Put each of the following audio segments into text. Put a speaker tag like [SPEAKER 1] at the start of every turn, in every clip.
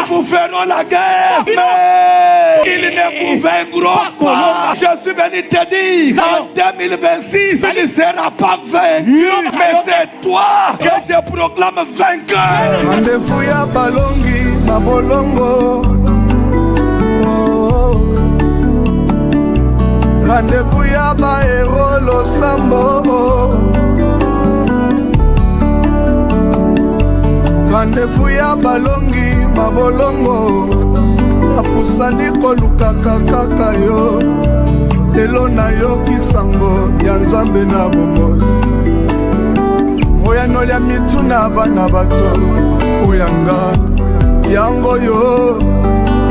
[SPEAKER 1] vous ferons la guerre, mais ils ne vous vaincront pas. Je suis venu te dire qu'en 2026, il ne sera pas vaincu, mais c'est toi que je proclame vainqueur.
[SPEAKER 2] Rendez-vous ya balongi mabolongo. Rendez-vous ya baero losambo. Rendez-vous ya balongi mabolongo. Apusani kolukaka kaka yo. Lelo na yo kisango ya nzambe na bomoi. Moya no ya mituna bana bato. Oyanga yango yo.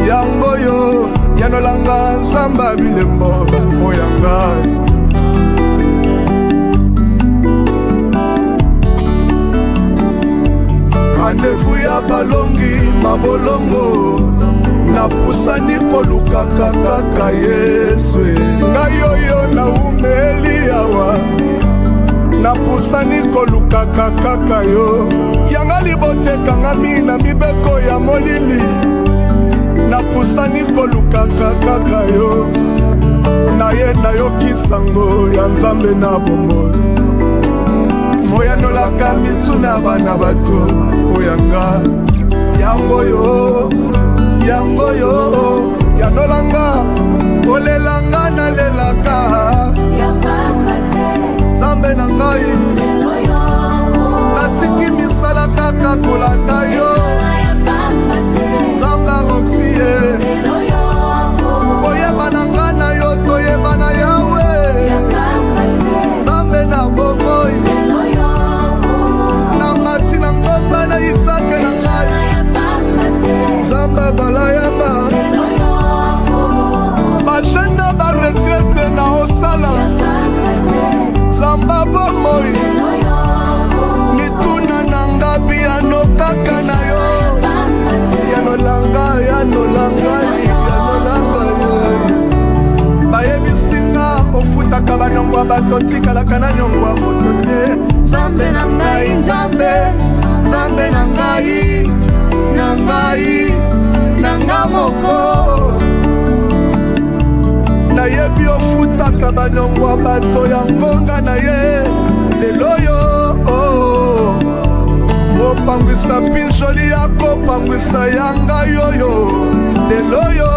[SPEAKER 2] Yango yo. Yanolanga nzamba bilembo. Oyanga rendez-vous ya balongi mabolongo. Napusani kolukaka kaka Yesu. Ngai oyo na umeli awa. Napusani kolukaka kaka yo. Yanga libotekanga mina mibeko ya molili. Napusani kolukaka kaka yo. Naye na yo kisango ya nzambe na bomoi. Moya nolaka mituna bana bato. Oyanga yango yo. Yango yo. Yanolanga olelanga na lelaka. Zambe na ngai natiki misala kaka kolanda yo. Zanga roxie oyebana nga na yo toyebana yawe. Zambe na bomoi na mati na ngomba na Isake na ngai. Zambe balayanga bajena baretrete na osala. Zamba bomoi mituna nanga biano kaka na yo. Yanolanga yanolanga bayebisinga ofutaka banongwa bato tikalaka na nyongwa moto te. Nzambe na ngai nzambe. Nzambe na ngai na ngai nanga moko. Nayebi ofutaka banongwa bato ya ngonga na ye. Lelo yo mopangwisa pinjoli yako pangwisa yanga yoyo. Lelo yo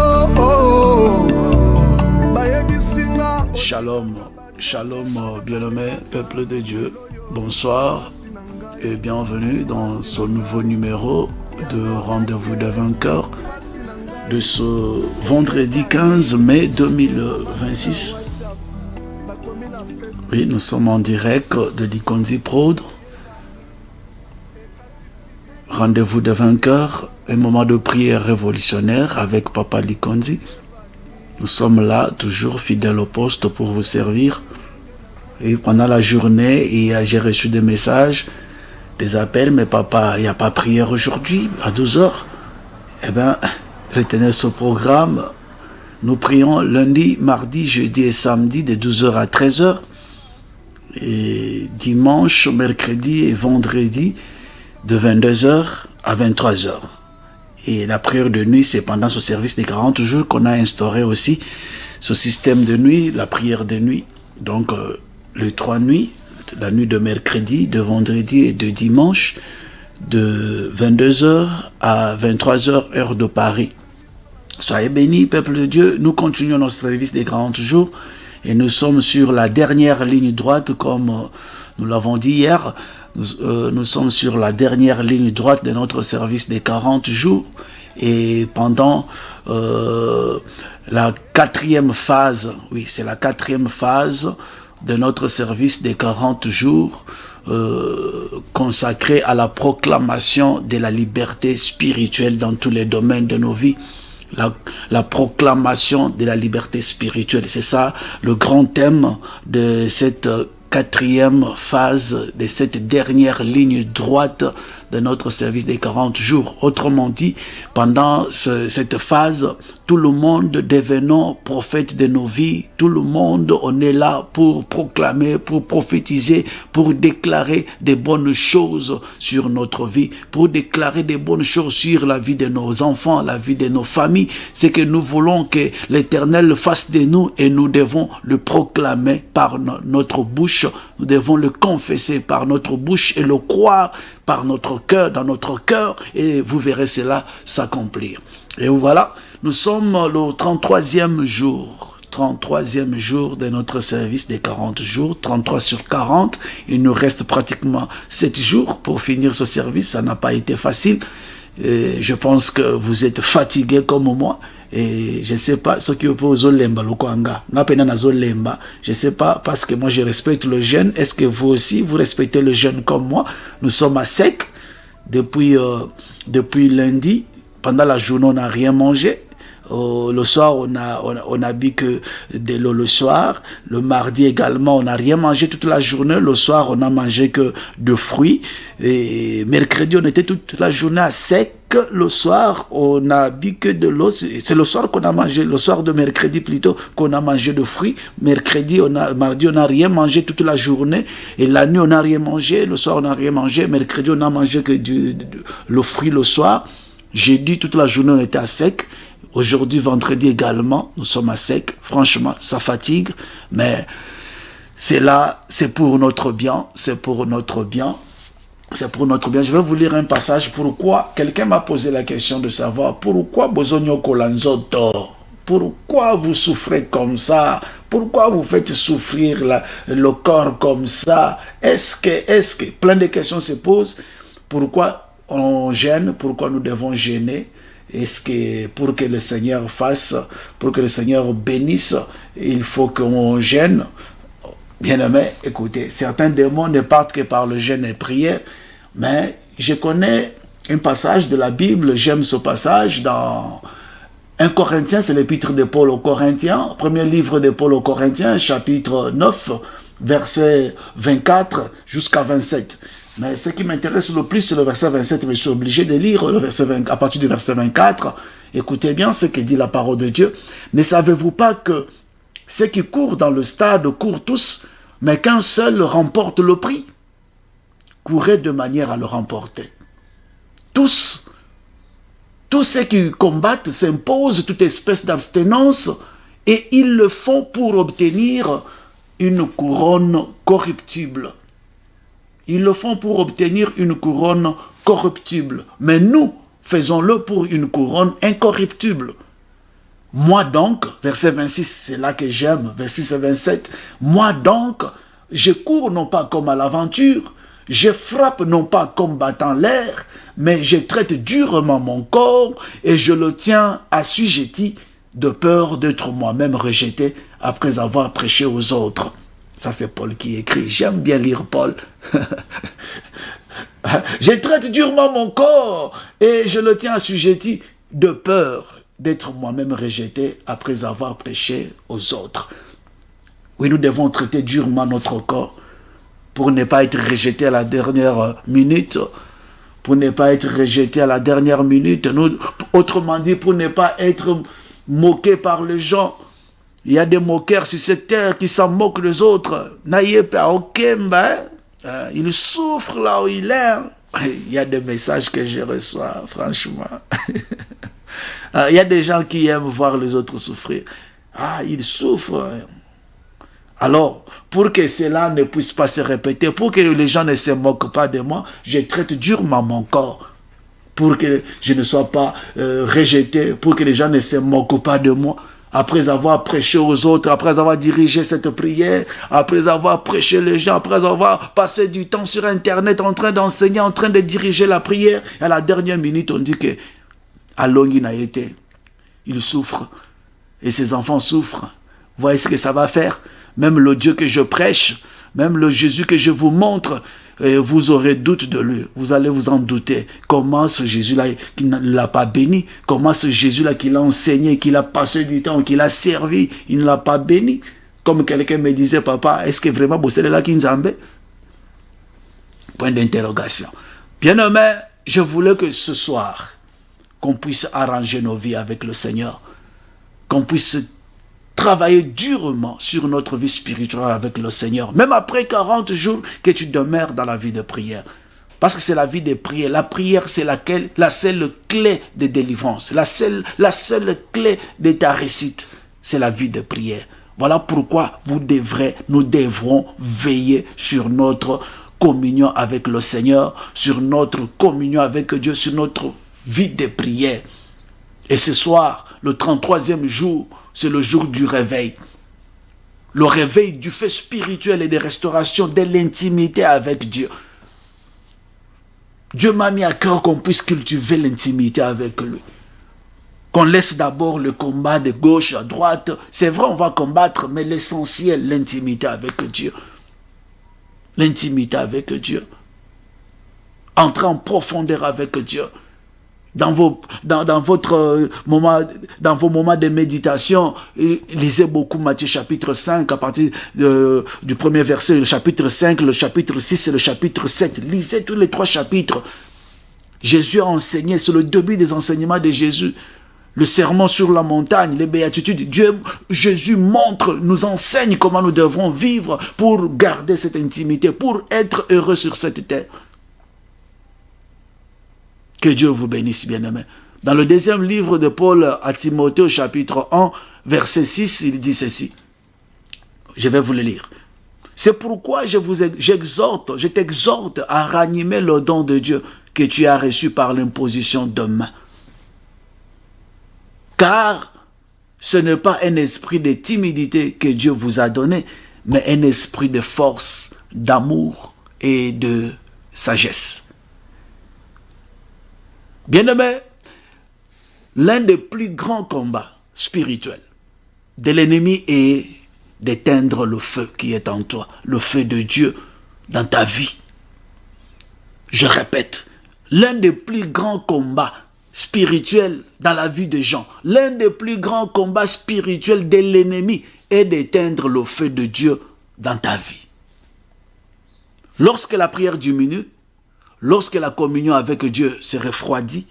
[SPEAKER 2] bayebisinga.
[SPEAKER 3] Shalom, shalom bien-aimé peuple de Dieu. Bonsoir et bienvenue dans ce nouveau numéro de Rendez-vous des vainqueurs de ce vendredi 15 mai 2026. Oui, nous sommes en direct de Likonzi Prod. Rendez-vous des vainqueurs, un moment de prière révolutionnaire avec Papa Likonzi. Nous sommes là, toujours fidèles au poste pour vous servir. Et pendant la journée, j'ai reçu des messages, des appels, mais papa, il n'y a pas prière aujourd'hui, à 12h. Eh bien, retenez ce programme. Nous prions lundi, mardi, jeudi et samedi de 12h à 13h. Et dimanche, mercredi et vendredi de 22h à 23h. Et la prière de nuit, c'est pendant ce service des 40 jours qu'on a instauré aussi ce système de nuit, la prière de nuit. Donc, les 3 nuits, la nuit de mercredi, de vendredi et de dimanche, de 22h à 23h, heure de Paris. Soyez bénis, peuple de Dieu. Nous continuons notre service des 40 jours et nous sommes sur la dernière ligne droite, comme nous l'avons dit hier. Nous sommes sur la dernière ligne droite de notre service des 40 jours et pendant la 4e phase, oui, c'est la 4e phase de notre service des 40 jours consacré à la proclamation de la liberté spirituelle dans tous les domaines de nos vies. La proclamation de la liberté spirituelle, c'est ça le grand thème de cette 4e phase, de cette dernière ligne droite de notre service des 40 jours. Autrement dit, pendant cette phase, tout le monde devenons prophètes de nos vies. Tout le monde, on est là pour proclamer, pour prophétiser, pour déclarer des bonnes choses sur notre vie, pour déclarer des bonnes choses sur la vie de nos enfants, la vie de nos familles. C'est que nous voulons que l'Éternel fasse de nous et nous devons le proclamer par notre bouche. Nous devons le confesser par notre bouche et le croire par notre cœur, dans notre cœur, et vous verrez cela s'accomplir. Et voilà, nous sommes le 33e jour. 33e jour de notre service des 40 jours, 33 sur 40. Il nous reste pratiquement 7 jours pour finir ce service. Ça n'a pas été facile. Et je pense que vous êtes fatigués comme moi. Et je ne sais pas ce qui oppose au lemba, le kwanga. Je ne sais pas, parce que moi je respecte le jeûne. Est-ce que vous aussi, vous respectez le jeûne comme moi? Nous sommes à sec depuis lundi. Pendant la journée, on n'a rien mangé. Le soir, on a bu que de l'eau le soir. Le mardi également, on n'a rien mangé toute la journée. Le soir, on a mangé que de fruits. Et mercredi, on était toute la journée à sec. Le soir, on a bu que de l'eau. C'est le soir qu'on a mangé, le soir de mercredi plutôt, qu'on a mangé de fruits. Mardi, on n'a rien mangé toute la journée. Et la nuit, on n'a rien mangé. Le soir, on n'a rien mangé. Mercredi, on a mangé que le fruit le soir. Jeudi, toute la journée, on était à sec. Aujourd'hui, vendredi également, nous sommes à sec. Franchement, ça fatigue. Mais c'est là, c'est pour notre bien. C'est pour notre bien. C'est pour notre bien. Je vais vous lire un passage. Pourquoi? Quelqu'un m'a posé la question de savoir pourquoi Bozonyo Kolanzoto? Pourquoi vous souffrez comme ça? Pourquoi vous faites souffrir le corps comme ça? Est-ce que, plein de questions se posent. Pourquoi on gêne? Pourquoi nous devons gêner? Est-ce que pour que le Seigneur fasse, pour que le Seigneur bénisse, il faut qu'on gêne? Bien-aimés, écoutez, certains démons ne partent que par le jeûne et prière, mais je connais un passage de la Bible, j'aime ce passage dans 1 Corinthiens, c'est l'épître de Paul aux Corinthiens, premier livre de Paul aux Corinthiens, chapitre 9, verset 24 jusqu'à 27. Mais ce qui m'intéresse le plus, c'est le verset 27, mais je suis obligé de lire le verset 20, à partir du verset 24. Écoutez bien ce que dit la parole de Dieu. Ne savez-vous pas que ceux qui courent dans le stade courent tous, mais qu'un seul remporte le prix? Courez de manière à le remporter. Tous ceux qui combattent s'imposent toute espèce d'abstinence et ils le font pour obtenir une couronne corruptible. Ils le font pour obtenir une couronne corruptible. Mais nous, faisons-le pour une couronne incorruptible. Moi donc, verset 26, c'est là que j'aime, verset 27. Moi donc, je cours non pas comme à l'aventure, je frappe non pas comme battant l'air, mais je traite durement mon corps et je le tiens assujetti de peur d'être moi-même rejeté après avoir prêché aux autres. Ça, c'est Paul qui écrit. J'aime bien lire Paul. Je traite durement mon corps et je le tiens assujetti de peur d'être moi-même rejeté après avoir prêché aux autres. Oui, nous devons traiter durement notre corps pour ne pas être rejeté à la dernière minute. Pour ne pas être rejeté à la dernière minute. Autrement dit, pour ne pas être moqué par les gens. Il y a des moqueurs sur cette terre qui s'en moquent des autres. Il souffre là où il est. Il y a des messages que je reçois, franchement. Il y a des gens qui aiment voir les autres souffrir. Il souffre. Alors, pour que cela ne puisse pas se répéter, pour que les gens ne se moquent pas de moi, je traite durement mon corps. Pour que je ne sois pas rejeté, pour que les gens ne se moquent pas de moi. Après avoir prêché aux autres, après avoir dirigé cette prière, après avoir prêché les gens, après avoir passé du temps sur Internet en train d'enseigner, en train de diriger la prière, et à la dernière minute, on dit que Alongi n'a été. Il souffre. Et ses enfants souffrent. Voyez ce que ça va faire. Même le Dieu que je prêche, même le Jésus que je vous montre, vous aurez doute de lui. Vous allez vous en douter. Comment ce Jésus-là qui ne l'a pas béni? Comment ce Jésus-là qui l'a enseigné, qui l'a passé du temps, qui l'a servi, il ne l'a pas béni? Comme quelqu'un me disait, papa, est-ce que vraiment vous êtes là qui Nzambe? Point d'interrogation. Bien-aimé, je voulais que ce soir, qu'on puisse arranger nos vies avec le Seigneur. qu'on puisse travailler durement sur notre vie spirituelle avec le Seigneur. Même après 40 jours, que tu demeures dans la vie de prière. Parce que c'est la vie de prière. La prière, c'est la seule clé de délivrance. La seule clé de ta réussite, c'est la vie de prière. Voilà pourquoi nous devrons veiller sur notre communion avec le Seigneur, sur notre communion avec Dieu, sur notre vie de prière. Et ce soir, le 33e jour, c'est le jour du réveil. Le réveil du fait spirituel et de restauration de l'intimité avec Dieu. Dieu m'a mis à cœur qu'on puisse cultiver l'intimité avec lui. Qu'on laisse d'abord le combat de gauche à droite. C'est vrai, on va combattre, mais l'essentiel, l'intimité avec Dieu. L'intimité avec Dieu. Entrer en profondeur avec Dieu. Dans vos moments de méditation, lisez beaucoup Matthieu chapitre 5 à partir du premier verset, le chapitre 5, le chapitre 6 et le chapitre 7. Lisez tous les 3 chapitres. Jésus a enseigné, c'est le début des enseignements de Jésus. Le sermon sur la montagne, les béatitudes. Jésus nous enseigne comment nous devrons vivre pour garder cette intimité, pour être heureux sur cette terre. Que Dieu vous bénisse, bien-aimés. Dans le 2e livre de Paul à Timothée, au chapitre 1, verset 6, il dit ceci. Je vais vous le lire. C'est pourquoi je t'exhorte à ranimer le don de Dieu que tu as reçu par l'imposition de main. Car ce n'est pas un esprit de timidité que Dieu vous a donné, mais un esprit de force, d'amour et de sagesse. Bien-aimés, l'un des plus grands combats spirituels de l'ennemi est d'éteindre le feu qui est en toi, le feu de Dieu dans ta vie. Je répète, l'un des plus grands combats spirituels dans la vie des gens, l'un des plus grands combats spirituels de l'ennemi est d'éteindre le feu de Dieu dans ta vie. Lorsque la prière diminue, lorsque la communion avec Dieu se refroidit,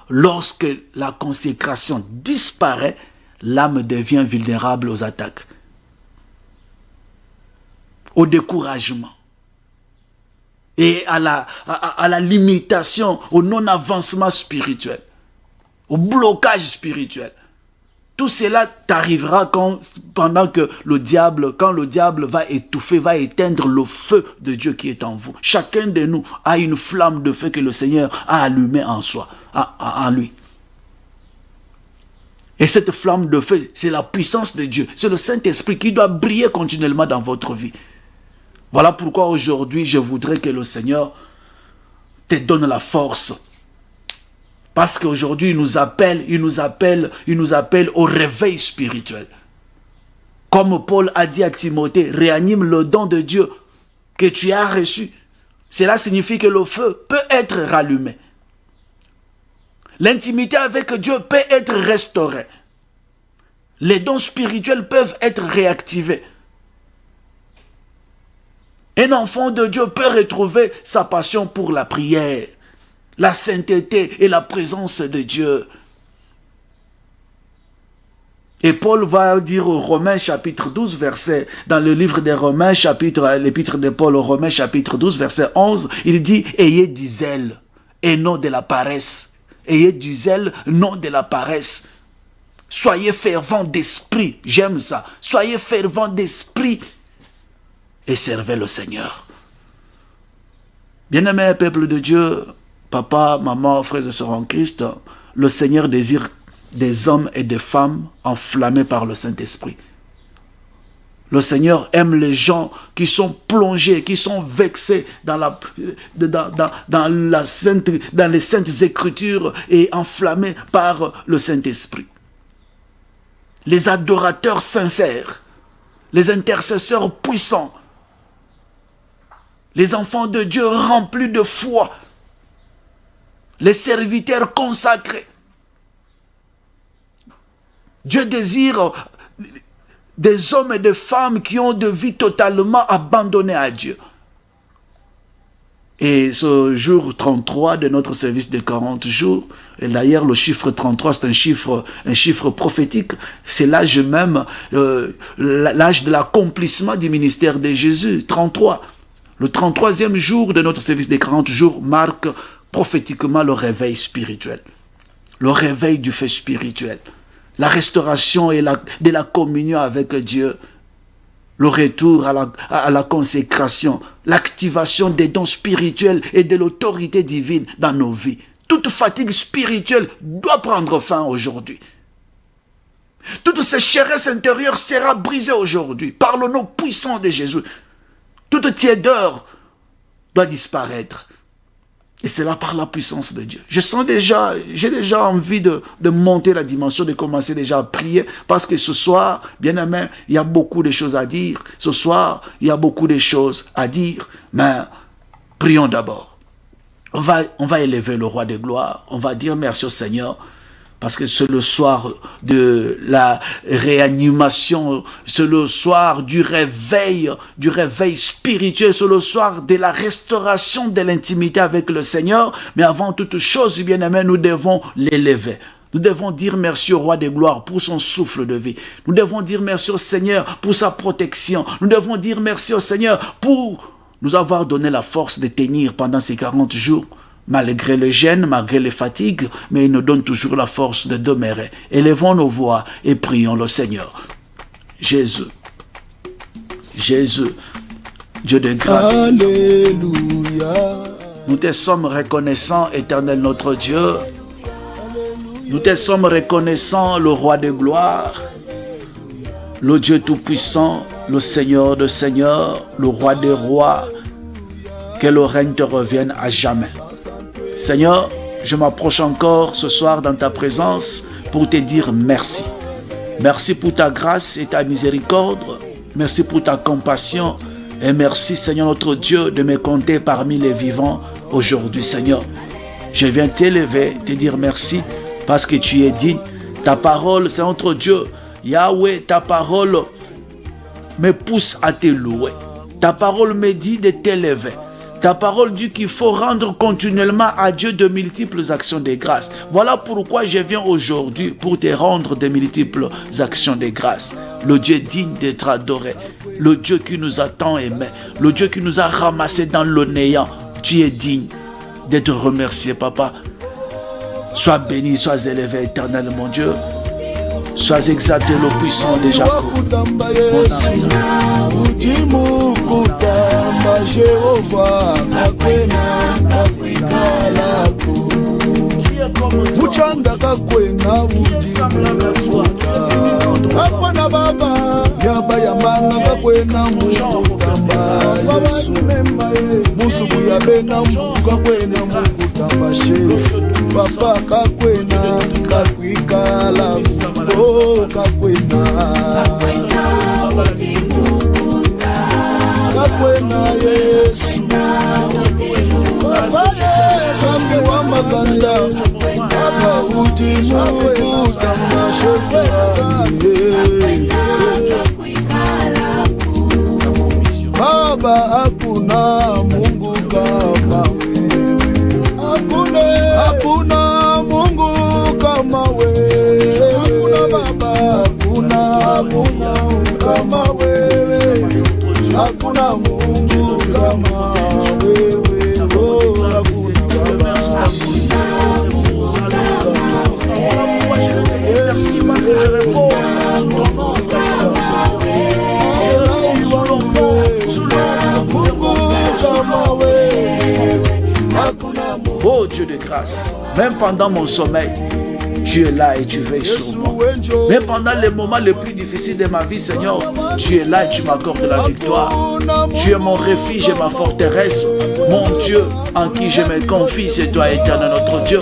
[SPEAKER 3] lorsque la consécration disparaît, l'âme devient vulnérable aux attaques, au découragement et à la limitation, au non-avancement spirituel, au blocage spirituel. Tout cela t'arrivera quand le diable va étouffer, va éteindre le feu de Dieu qui est en vous. Chacun de nous a une flamme de feu que le Seigneur a allumée en soi, en lui. Et cette flamme de feu, c'est la puissance de Dieu. C'est le Saint-Esprit qui doit briller continuellement dans votre vie. Voilà pourquoi aujourd'hui, je voudrais que le Seigneur te donne la force. Parce qu'aujourd'hui, il nous appelle au réveil spirituel. Comme Paul a dit à Timothée, réanime le don de Dieu que tu as reçu. Cela signifie que le feu peut être rallumé. L'intimité avec Dieu peut être restaurée. Les dons spirituels peuvent être réactivés. Un enfant de Dieu peut retrouver sa passion pour la prière, la sainteté et la présence de Dieu. Et Paul va dire aux Romains chapitre 12, verset, dans le livre des Romains, l'épître de Paul aux Romains chapitre 12, verset 11, il dit « Ayez du zèle et non de la paresse. Ayez du zèle, non de la paresse. Soyez fervents d'esprit. » J'aime ça. Soyez fervents d'esprit et servez le Seigneur. Bien-aimé peuple de Dieu, papa, maman, frères et sœurs en Christ, le Seigneur désire des hommes et des femmes enflammés par le Saint-Esprit. Le Seigneur aime les gens qui sont plongés, qui sont vexés dans les saintes écritures et enflammés par le Saint-Esprit. Les adorateurs sincères, les intercesseurs puissants, les enfants de Dieu remplis de foi, les serviteurs consacrés. Dieu désire des hommes et des femmes qui ont de vie totalement abandonnée à Dieu. Et ce jour 33 de notre service de 40 jours, et d'ailleurs le chiffre 33 c'est un chiffre prophétique, c'est l'âge même, l'âge de l'accomplissement du ministère de Jésus, 33. Le 33e jour de notre service de 40 jours marque prophétiquement le réveil spirituel, le réveil du feu spirituel, la restauration de la communion avec Dieu, le retour à la consécration, l'activation des dons spirituels et de l'autorité divine dans nos vies. Toute fatigue spirituelle doit prendre fin aujourd'hui. Toute sécheresse intérieure sera brisée aujourd'hui par le nom puissant de Jésus. Toute tiédeur doit disparaître. Et c'est là par la puissance de Dieu. J'ai déjà envie de monter la dimension, de commencer déjà à prier, parce que ce soir, bien aimé, il y a beaucoup de choses à dire. Ce soir, il y a beaucoup de choses à dire, mais prions d'abord. On va élever le roi de gloire, on va dire merci au Seigneur, parce que c'est le soir de la réanimation, c'est le soir du réveil spirituel, c'est le soir de la restauration de l'intimité avec le Seigneur. Mais avant toute chose, bien aimé, nous devons l'élever. Nous devons dire merci au roi de gloire pour son souffle de vie. Nous devons dire merci au Seigneur pour sa protection. Nous devons dire merci au Seigneur pour nous avoir donné la force de tenir pendant ces 40 jours. Malgré le gêne, malgré les fatigues, mais il nous donne toujours la force de demeurer. Élevons nos voix et prions le Seigneur. Jésus, Dieu de grâce,
[SPEAKER 2] Alléluia.
[SPEAKER 3] nous te sommes reconnaissants, éternel notre Dieu. Nous te sommes reconnaissants, le roi de gloire, le Dieu tout-puissant, le Seigneur de seigneurs, le roi des rois. Que le règne te revienne à jamais. Seigneur, je m'approche encore ce soir dans ta présence pour te dire merci. Merci pour ta grâce et ta miséricorde. Merci pour ta compassion. Et merci, Seigneur notre Dieu, de me compter parmi les vivants aujourd'hui, Seigneur. Je viens t'élever, te dire merci parce que tu es digne. Ta parole, Seigneur notre Dieu, Yahweh, ta parole me pousse à te louer. Ta parole me dit de t'élever. Ta parole dit qu'il faut rendre continuellement à Dieu de multiples actions de grâce. Voilà pourquoi je viens aujourd'hui pour te rendre de multiples actions de grâce. Le Dieu digne d'être adoré, le Dieu qui nous a tant aimés, le Dieu qui nous a ramassés dans le néant. Tu es digne d'être remercié, Papa. Sois béni, sois élevé, éternel, mon Dieu. Sois exalté, le puissant de Jacob.
[SPEAKER 2] Muchanda kakwena akwana baba yaba yamanga kakwena mukutamba Yesu musuku yabena mukakwena mukutamba shefu papa kakwena kakwikala kakwena kakwena Yesu Sambe wa maganda Baba utimuku tamashefu Baba hakuna Mungu kama wewe Hakuna Mungu kama wewe Hakuna Baba Hakuna Mungu kama wewe Hakuna Mungu kama wewe
[SPEAKER 3] Oh Dieu de grâce, même pendant mon sommeil, tu es là et tu veilles sur moi. Même pendant les moments les plus difficiles de ma vie, Seigneur, tu es là et tu m'accordes la victoire. Tu es mon refuge et ma forteresse, mon Dieu en qui je me confie, c'est toi, éternel notre Dieu.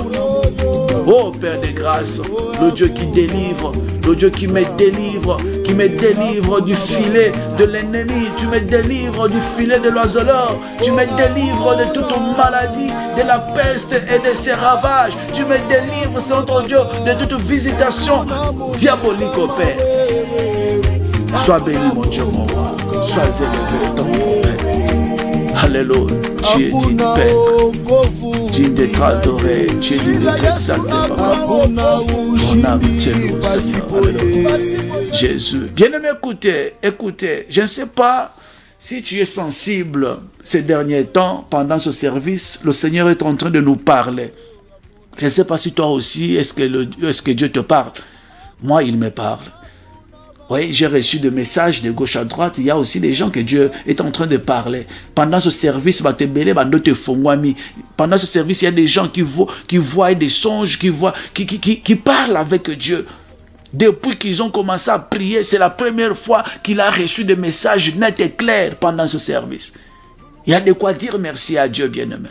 [SPEAKER 3] Oh Père de grâce, le Dieu qui délivre, le Dieu qui me délivre du filet de l'ennemi, tu me délivres du filet de l'oiseleur, tu me délivres de toute maladie, de la peste et de ses ravages, tu me délivres, c'est notre Dieu, de toute visitation diabolique au Père. Sois béni mon Dieu, mon roi, sois élevé ton Père. Alléluia. Tu es digne, Père. Digne d'être adoré. Tu es digne d'être exalté, Papa. Mon âme tient loue, Seigneur. Alléluia. Jésus. Bien-aimé, écoutez. Je ne sais pas si tu es sensible ces derniers temps, pendant ce service, le Seigneur est en train de nous parler. Je ne sais pas si toi aussi, est-ce que Dieu te parle? Moi, il me parle. Oui, j'ai reçu des messages de gauche à droite. Il y a aussi des gens que Dieu est en train de parler. Pendant ce service, pendant ce service, il y a des gens qui voient des songes, qui parlent avec Dieu. Depuis qu'ils ont commencé à prier, c'est la première fois qu'il a reçu des messages nets et clairs pendant ce service. Il y a de quoi dire merci à Dieu, bien-aimé.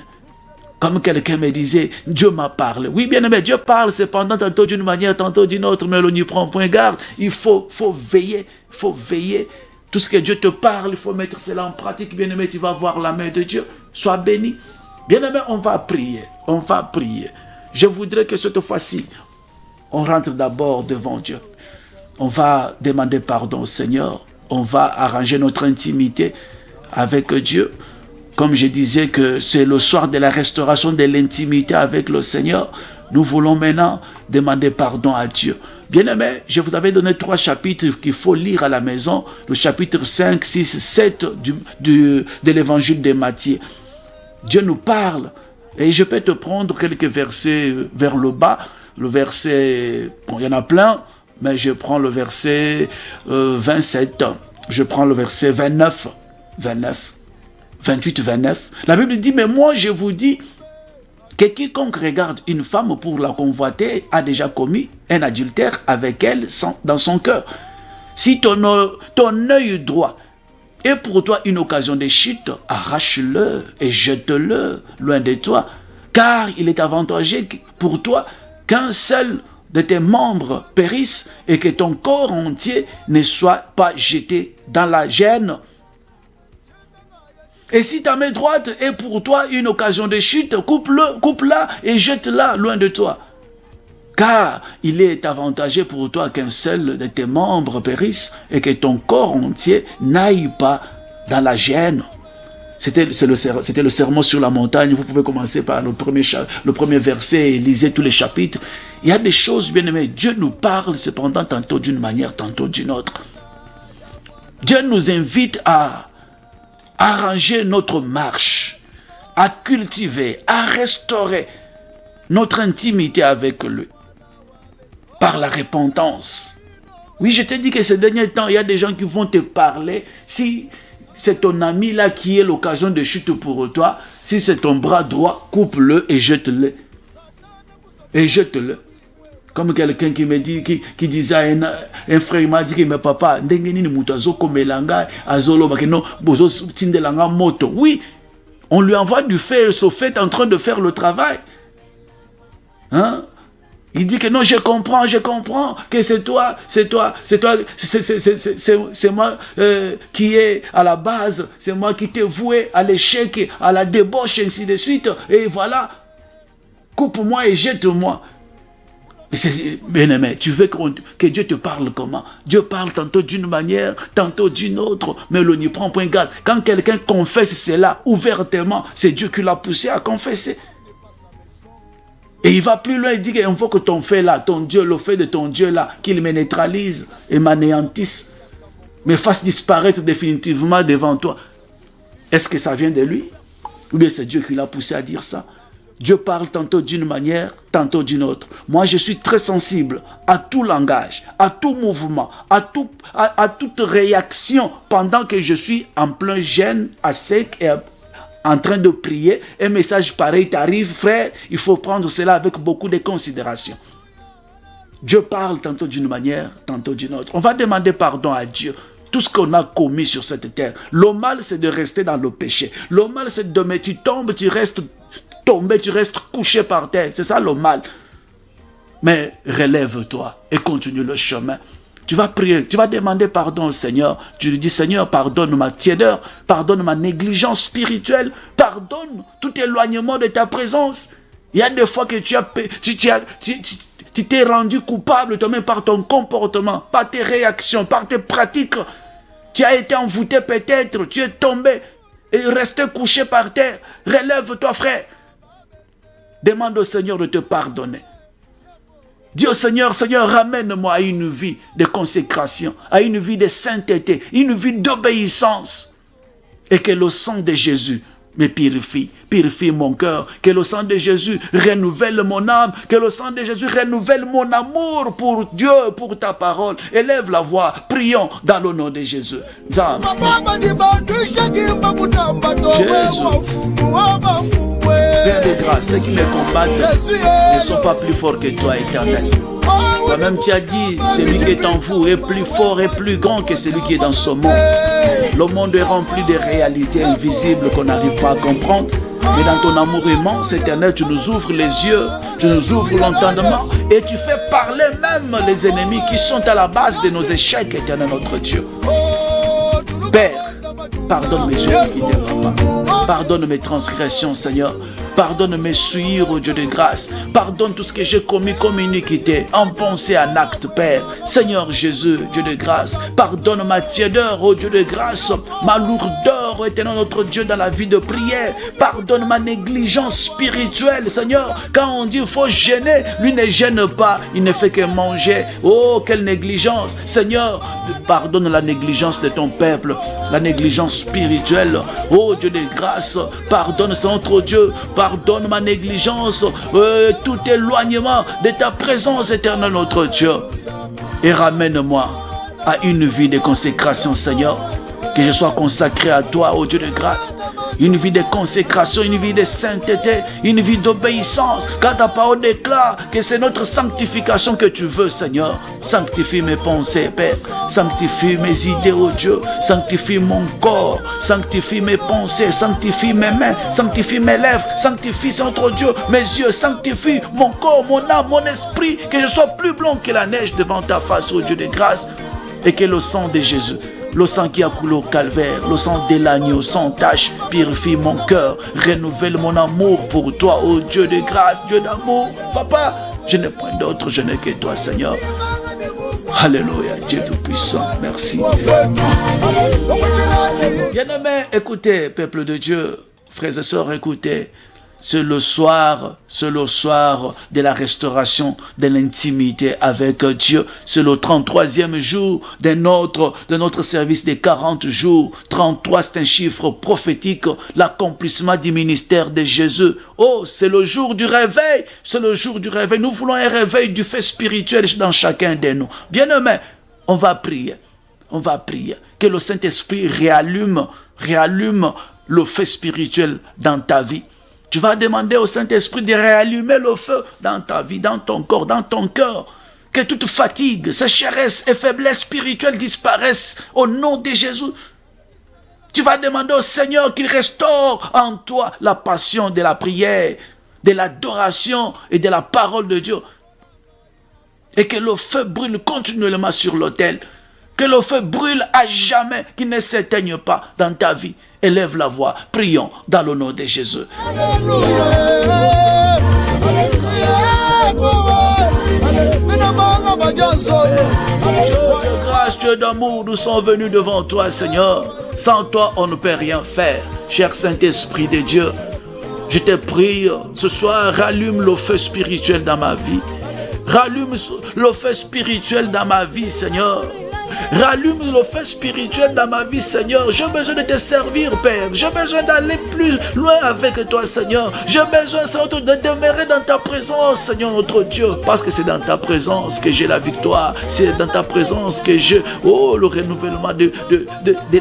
[SPEAKER 3] Comme quelqu'un me disait, Dieu m'a parlé. Oui, bien-aimé, Dieu parle cependant tantôt d'une manière, tantôt d'une autre, mais on n'y prend point garde. Il faut veiller, Tout ce que Dieu te parle, il faut mettre cela en pratique, bien-aimé, tu vas voir la main de Dieu. Sois béni. Bien-aimé, on va prier. Je voudrais que cette fois-ci, on rentre d'abord devant Dieu. On va demander pardon au Seigneur. On va arranger notre intimité avec Dieu. Comme je disais que c'est le soir de la restauration de l'intimité avec le Seigneur, nous voulons maintenant demander pardon à Dieu. Bien-aimés, je vous avais donné 3 chapitres qu'il faut lire à la maison. Le chapitre 5, 6, 7 de l'évangile de Matthieu. Dieu nous parle. Et je peux te prendre quelques versets vers le bas. Le verset, bon, il y en a plein, mais je prends le verset 27. Je prends le verset 28, 29. La Bible dit, mais moi je vous dis que quiconque regarde une femme pour la convoiter a déjà commis un adultère avec elle dans son cœur. Si ton œil droit est pour toi une occasion de chute, arrache-le et jette-le loin de toi, car il est avantageux pour toi qu'un seul de tes membres périsse et que ton corps entier ne soit pas jeté dans la gêne. Et si ta main droite est pour toi une occasion de chute, coupe-la et jette-la loin de toi. Car il est avantageux pour toi qu'un seul de tes membres périsse et que ton corps entier n'aille pas dans la gêne. C'était le sermon sur la montagne. Vous pouvez commencer par le premier verset et lisez tous les chapitres. Il y a des choses, bien aimées. Dieu nous parle cependant tantôt d'une manière, tantôt d'une autre. Dieu nous invite à arranger notre marche, à cultiver, à restaurer notre intimité avec lui par la repentance. Oui, je te dis que ces derniers temps, il y a des gens qui vont te parler. Si c'est ton ami là qui est l'occasion de chute pour toi, si c'est ton bras droit, coupe-le et jette-le. Comme quelqu'un qui me dit, qui disait à un frère, il m'a dit que mais papa, oui, on lui envoie du feu, ce fait en train de faire le travail. Hein? Il dit que non, je comprends, que c'est moi qui est à la base, c'est moi qui t'ai voué à l'échec, à la débauche, ainsi de suite, et voilà, coupe-moi et jette-moi. Mais bien aimé, tu veux que Dieu te parle comment? Dieu parle tantôt d'une manière, tantôt d'une autre, mais on n'y prend point garde. Quand quelqu'un confesse cela ouvertement, c'est Dieu qui l'a poussé à confesser. Et il va plus loin, il dit qu'il faut que ton fait là, ton Dieu, le fait de ton Dieu là, qu'il me neutralise et m'anéantisse, me fasse disparaître définitivement devant toi. Est-ce que ça vient de lui? Ou bien c'est Dieu qui l'a poussé à dire ça? Dieu parle tantôt d'une manière, tantôt d'une autre. Moi, je suis très sensible à tout langage, à tout mouvement, à toute réaction pendant que je suis en plein jeûne, à sec et en train de prier. Un message pareil t'arrive, frère, il faut prendre cela avec beaucoup de considération. Dieu parle tantôt d'une manière, tantôt d'une autre. On va demander pardon à Dieu. Tout ce qu'on a commis sur cette terre. Le mal, c'est de rester dans le péché. Le mal, c'est de tu tombes, tu restes tombé, tu restes couché par terre. C'est ça le mal. Mais relève-toi et continue le chemin. Tu vas prier, tu vas demander pardon au Seigneur. Tu lui dis, Seigneur, pardonne ma tiédeur, pardonne ma négligence spirituelle, pardonne tout éloignement de ta présence. Il y a des fois que tu t'es rendu coupable toi-même par ton comportement, par tes réactions, par tes pratiques. Tu as été envoûté peut-être, tu es tombé. et rester couché par terre. Relève-toi, frère. Demande au Seigneur de te pardonner. Dis au Seigneur, Seigneur, ramène-moi à une vie de consécration, à une vie de sainteté, une vie d'obéissance. Et que le sang de Jésus me purifie, purifie mon cœur. Que le sang de Jésus renouvelle mon âme. Que le sang de Jésus renouvelle mon amour pour Dieu, pour ta parole. Élève la voix, prions dans le nom de Jésus. Jésus. Père de grâce, ceux qui me combattent ne sont pas plus forts que toi, Éternel. Toi-même, tu as dit, celui qui est en vous est plus fort et plus grand que celui qui est dans ce monde. Le monde est rempli de réalités invisibles qu'on n'arrive pas à comprendre. Mais dans ton amour immense, Éternel, tu nous ouvres les yeux, tu nous ouvres l'entendement et tu fais parler même les ennemis qui sont à la base de nos échecs, Éternel, notre Dieu. Père, pardonne mes iniquités, Papa. Pardonne mes transgressions, Seigneur. Pardonne mes souillures, ô Dieu de grâce. Pardonne tout ce que j'ai commis comme iniquité, en pensée, en acte, Père. Seigneur Jésus, Dieu de grâce. Pardonne ma tiédeur, ô Dieu de grâce. Ma lourdeur, éternel notre Dieu, dans la vie de prière. Pardonne ma négligence spirituelle, Seigneur. Quand on dit qu'il faut gêner, lui ne gêne pas. Il ne fait que manger. Oh, quelle négligence. Seigneur, pardonne la négligence de ton peuple. La négligence spirituelle. Oh, Dieu de grâce. Pardonne, Seigneur notre Dieu. Pardonne ma négligence, tout éloignement de ta présence, éternelle notre Dieu. Et ramène-moi à une vie de consécration, Seigneur. Que je sois consacré à toi, ô Dieu de grâce. Une vie de consécration, une vie de sainteté, une vie d'obéissance. Quand ta parole déclare que c'est notre sanctification que tu veux, Seigneur. Sanctifie mes pensées, Père. Sanctifie mes idées, ô Dieu. Sanctifie mon corps. Sanctifie mes pensées. Sanctifie mes mains. Sanctifie mes lèvres. Sanctifie, c'est notre Dieu, mes yeux. Sanctifie mon corps, mon âme, mon esprit. Que je sois plus blanc que la neige devant ta face, ô Dieu de grâce. Et que le sang de Jésus, le sang qui a coulé au calvaire, le sang de l'agneau sans tache, purifie mon cœur, renouvelle mon amour pour toi, ô Dieu de grâce, Dieu d'amour. Papa, je n'ai point d'autre, je n'ai que toi, Seigneur. Alléluia, Dieu tout-puissant, merci. Bien-aimés, écoutez, peuple de Dieu, frères et sœurs, écoutez. C'est le soir de la restauration de l'intimité avec Dieu. C'est le 33e jour de notre service de 40 jours. 33, c'est un chiffre prophétique, l'accomplissement du ministère de Jésus. Oh, c'est le jour du réveil. C'est le jour du réveil. Nous voulons un réveil du fait spirituel dans chacun de nous. Bien-aimés, on va prier. On va prier. Que le Saint-Esprit réallume le fait spirituel dans ta vie. Tu vas demander au Saint-Esprit de réallumer le feu dans ta vie, dans ton corps, dans ton cœur. Que toute fatigue, sécheresse et faiblesse spirituelle disparaissent au nom de Jésus. Tu vas demander au Seigneur qu'il restaure en toi la passion de la prière, de l'adoration et de la parole de Dieu. Et que le feu brûle continuellement sur l'autel. Que le feu brûle à jamais, qu'il ne s'éteigne pas dans ta vie. Élève la voix, prions dans le nom de Jésus. Dieu de grâce, Dieu d'amour, nous sommes venus devant toi, Seigneur. Sans toi, on ne peut rien faire. Cher Saint-Esprit de Dieu, je te prie, ce soir, rallume le feu spirituel dans ma vie. Rallume le feu spirituel dans ma vie, Seigneur. Rallume le feu spirituel dans ma vie, Seigneur. J'ai besoin de te servir, Père. J'ai besoin d'aller plus loin avec toi, Seigneur. J'ai besoin, Seigneur, de demeurer dans ta présence, Seigneur, notre Dieu. Parce que c'est dans ta présence que j'ai la victoire. C'est dans ta présence que j'ai, le renouvellement de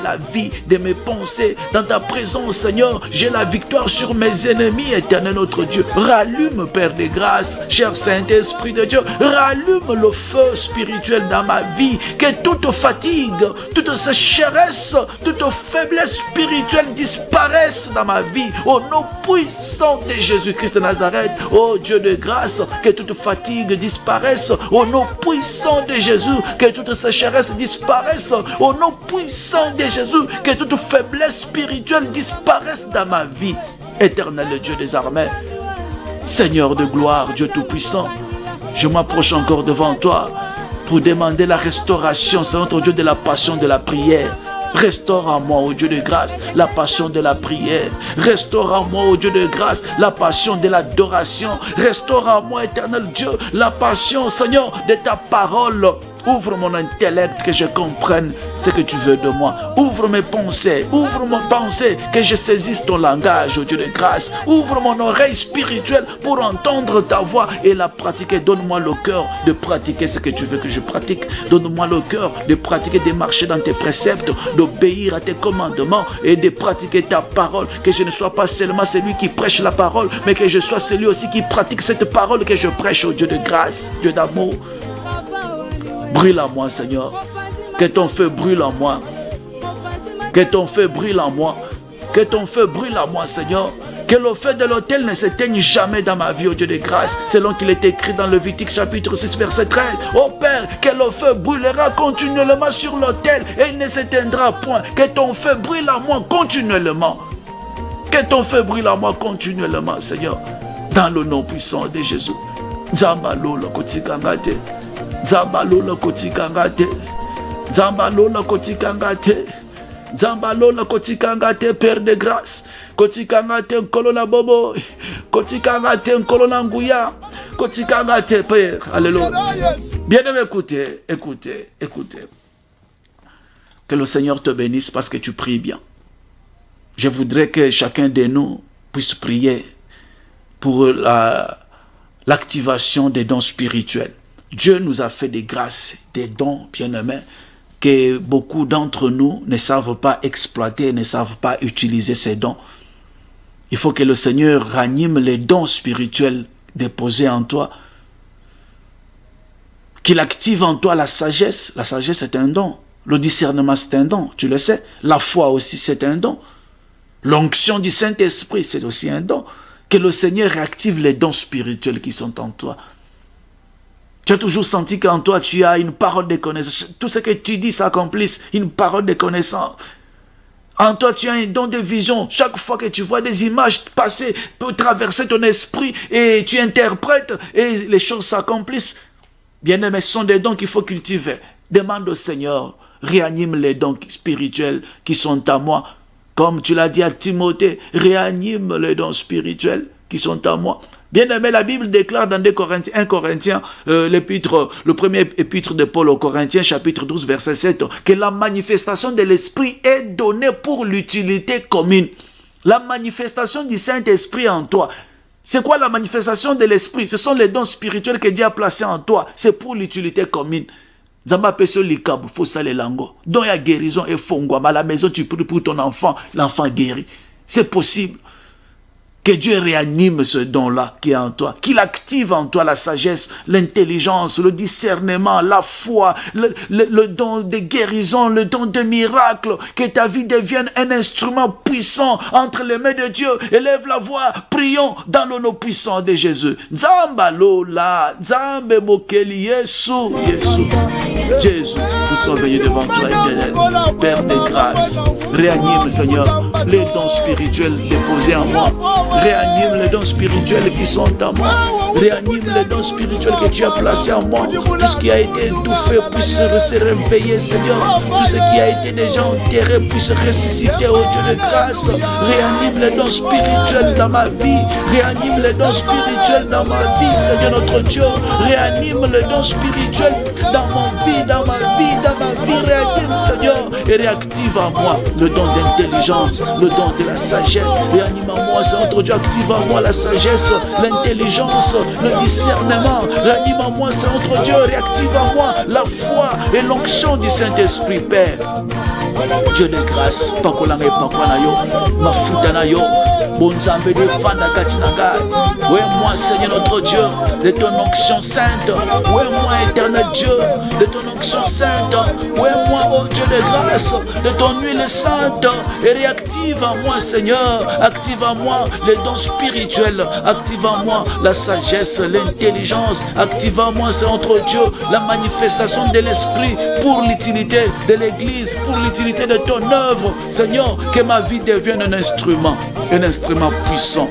[SPEAKER 3] la vie, de mes pensées. Dans ta présence, Seigneur, j'ai la victoire sur mes ennemis, éternel, notre Dieu. Rallume, Père de grâce, cher Saint-Esprit de Dieu. Rallume le feu spirituel dans ma vie. Que toute fatigue, toute sécheresse, toute faiblesse spirituelle disparaissent dans ma vie. Au nom puissant de Jésus-Christ de Nazareth, ô Dieu de grâce, que toute fatigue disparaisse. Au nom puissant de Jésus, que toute sécheresse disparaisse. Au nom puissant de Jésus, que toute faiblesse spirituelle disparaisse dans ma vie. Éternel Dieu des armées, Seigneur de gloire, Dieu tout-puissant, je m'approche encore devant toi pour demander la restauration, c'est notre Dieu, de la passion de la prière. Restaure en moi, ô Dieu de grâce, la passion de la prière. Restaure en moi, ô Dieu de grâce, la passion de l'adoration. Restaure en moi, éternel Dieu, la passion, Seigneur, de ta parole. Ouvre mon intellect, que je comprenne ce que tu veux de moi. Ouvre mes pensées, que je saisisse ton langage, ô Dieu de grâce. Ouvre mon oreille spirituelle pour entendre ta voix et la pratiquer. Donne-moi le cœur de pratiquer ce que tu veux que je pratique. Donne-moi le cœur de pratiquer, de marcher dans tes préceptes, d'obéir à tes commandements et de pratiquer ta parole. Que je ne sois pas seulement celui qui prêche la parole, mais que je sois celui aussi qui pratique cette parole que je prêche, ô Dieu de grâce, Dieu d'amour. Brûle en moi, Seigneur. Que ton feu brûle en moi. Que ton feu brûle en moi. Que ton feu brûle en moi, Seigneur. Que le feu de l'autel ne s'éteigne jamais dans ma vie, ô Dieu de grâce, selon qu'il est écrit dans Lévitique chapitre 6, verset 13. Ô Père, que le feu brûlera continuellement sur l'autel et il ne s'éteindra point. Que ton feu brûle en moi continuellement. Que ton feu brûle en moi continuellement, Seigneur. Dans le nom puissant de Jésus. Zambalo kotikangate. Zambalo kotikangate. Zambalo kotikangate. Zambalo kotikangate, Père de grâce. Kotikangate nkolola bobo. Kotikangate nkolola nguya. Kotikangate, Père. Alléluia. Bien-aimé, écoutez. Que le Seigneur te bénisse parce que tu pries bien. Je voudrais que chacun de nous puisse prier pour l'activation des dons spirituels. Dieu nous a fait des grâces, des dons bien-aimés, que beaucoup d'entre nous ne savent pas exploiter, ne savent pas utiliser ces dons. Il faut que le Seigneur ranime les dons spirituels déposés en toi, qu'il active en toi la sagesse. La sagesse est un don. Le discernement, c'est un don, tu le sais. La foi aussi, c'est un don. L'onction du Saint-Esprit, c'est aussi un don. Que le Seigneur réactive les dons spirituels qui sont en toi. Tu as toujours senti qu'en toi, tu as une parole de connaissance. Tout ce que tu dis s'accomplisse, une parole de connaissance. En toi, tu as un don de vision. Chaque fois que tu vois des images passer, peut traverser ton esprit et tu interprètes et les choses s'accomplissent. Bien-aimés, ce sont des dons qu'il faut cultiver. Demande au Seigneur, réanime les dons spirituels qui sont à moi. Comme tu l'as dit à Timothée, réanime les dons spirituels qui sont à moi. Bien-aimé, la Bible déclare dans 1 Corinthiens, le premier épître de Paul aux Corinthiens, chapitre 12, verset 7, que la manifestation de l'Esprit est donnée pour l'utilité commune. La manifestation du Saint-Esprit en toi. C'est quoi la manifestation de l'Esprit? Ce sont les dons spirituels que Dieu a placés en toi. C'est pour l'utilité commune. Zamba peso likabu, faut ça les lango. Donc il y a guérison et fongwa. À la maison, tu pries pour ton enfant, l'enfant guérit. C'est possible. Que Dieu réanime ce don-là qui est en toi, qu'il active en toi la sagesse, l'intelligence, le discernement, la foi, le don de guérison, le don de miracle, que ta vie devienne un instrument puissant entre les mains de Dieu. Élève la voix, prions dans le nom puissant de Jésus. Zamba lola, Zambe mokeli, Yesu. Jésus, nous sommes venus devant toi, éternel, Père de grâce. Réanime, Seigneur, les dons spirituels déposés en moi. Réanime les dons spirituels qui sont en moi. Réanime les dons spirituels que tu as placés en moi. Tout ce qui a été étouffé puisse se réveiller, Seigneur. Tout ce qui a été déjà enterré puisse ressusciter, au Dieu de grâce. Réanime les dons spirituels dans ma vie. Réanime les dons spirituels dans ma vie, Seigneur notre Dieu. Réanime les dons spirituels dans ma vie, dans ma vie. Réanime, Seigneur, et réactive en moi le don d'intelligence, le don de la sagesse. Réanime en moi, Seigneur notre Dieu, active en moi la sagesse, l'intelligence, le discernement. Réanime en moi, Seigneur notre Dieu, réactive en moi la foi et l'onction du Saint-Esprit, Père. Dieu de grâce, pakolanga et pakwanayo, mafutanayo, bonzambe de vanda katinanga. Ouais, moi, Seigneur notre Dieu, de ton onction sainte. Ouais, moi, éternel Dieu, de ton onction sainte. Ouais, moi, oh Dieu de grâce, de ton huile sainte. Et réactive en moi, Seigneur, active en moi les dons spirituels, active en moi la sagesse, l'intelligence, active en moi, Seigneur notre Dieu, la manifestation de l'Esprit pour l'utilité de l'Église, pour l'utilité l'utilité de ton œuvre. Seigneur, que ma vie devienne un instrument puissant.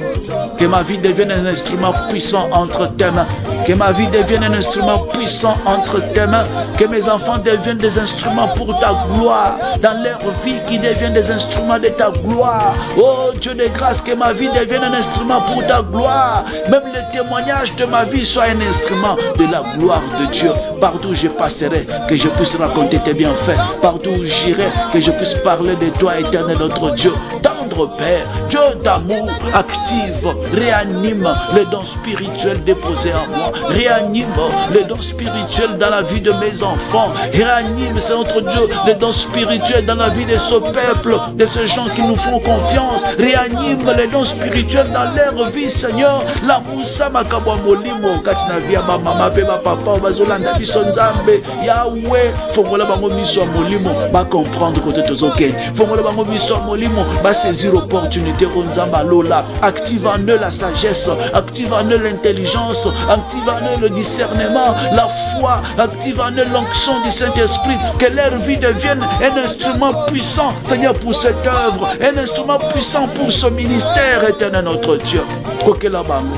[SPEAKER 3] Que ma vie devienne un instrument puissant entre tes mains. Que ma vie devienne un instrument puissant entre tes mains. Que mes enfants deviennent des instruments pour ta gloire. Dans leur vie, qui deviennent des instruments de ta gloire. Oh Dieu de grâce, que ma vie devienne un instrument pour ta gloire. Même le témoignage de ma vie soit un instrument de la gloire de Dieu. Partout où je passerai, que je puisse raconter tes bienfaits. Partout où j'irai, que je puisse parler de toi, éternel notre Dieu. Tendre Père, Dieu d'amour, active, réanime les dons spirituels déposés en moi. Réanime les dons spirituels dans la vie de mes enfants. Réanime, c'est notre Dieu, les dons spirituels dans la vie de ce peuple, de ces gens qui nous font confiance. Réanime les dons spirituels dans leur vie, Seigneur. La moussa makabwa molimo katina via ba mama pe ba papa bazolanda biso nzambe Yahweh fongola bango miso molimo ba comprendre côté tozoken. Fongola bango miso molimo ba saisir opportunité au nzamba lola. Active en eux la sagesse, active en eux l'intelligence, active en eux le discernement, la foi, active en eux l'onction du Saint-Esprit. Que leur vie devienne un instrument puissant, Seigneur, pour cette œuvre, un instrument puissant pour ce ministère, éternel notre Dieu. Kokela bango,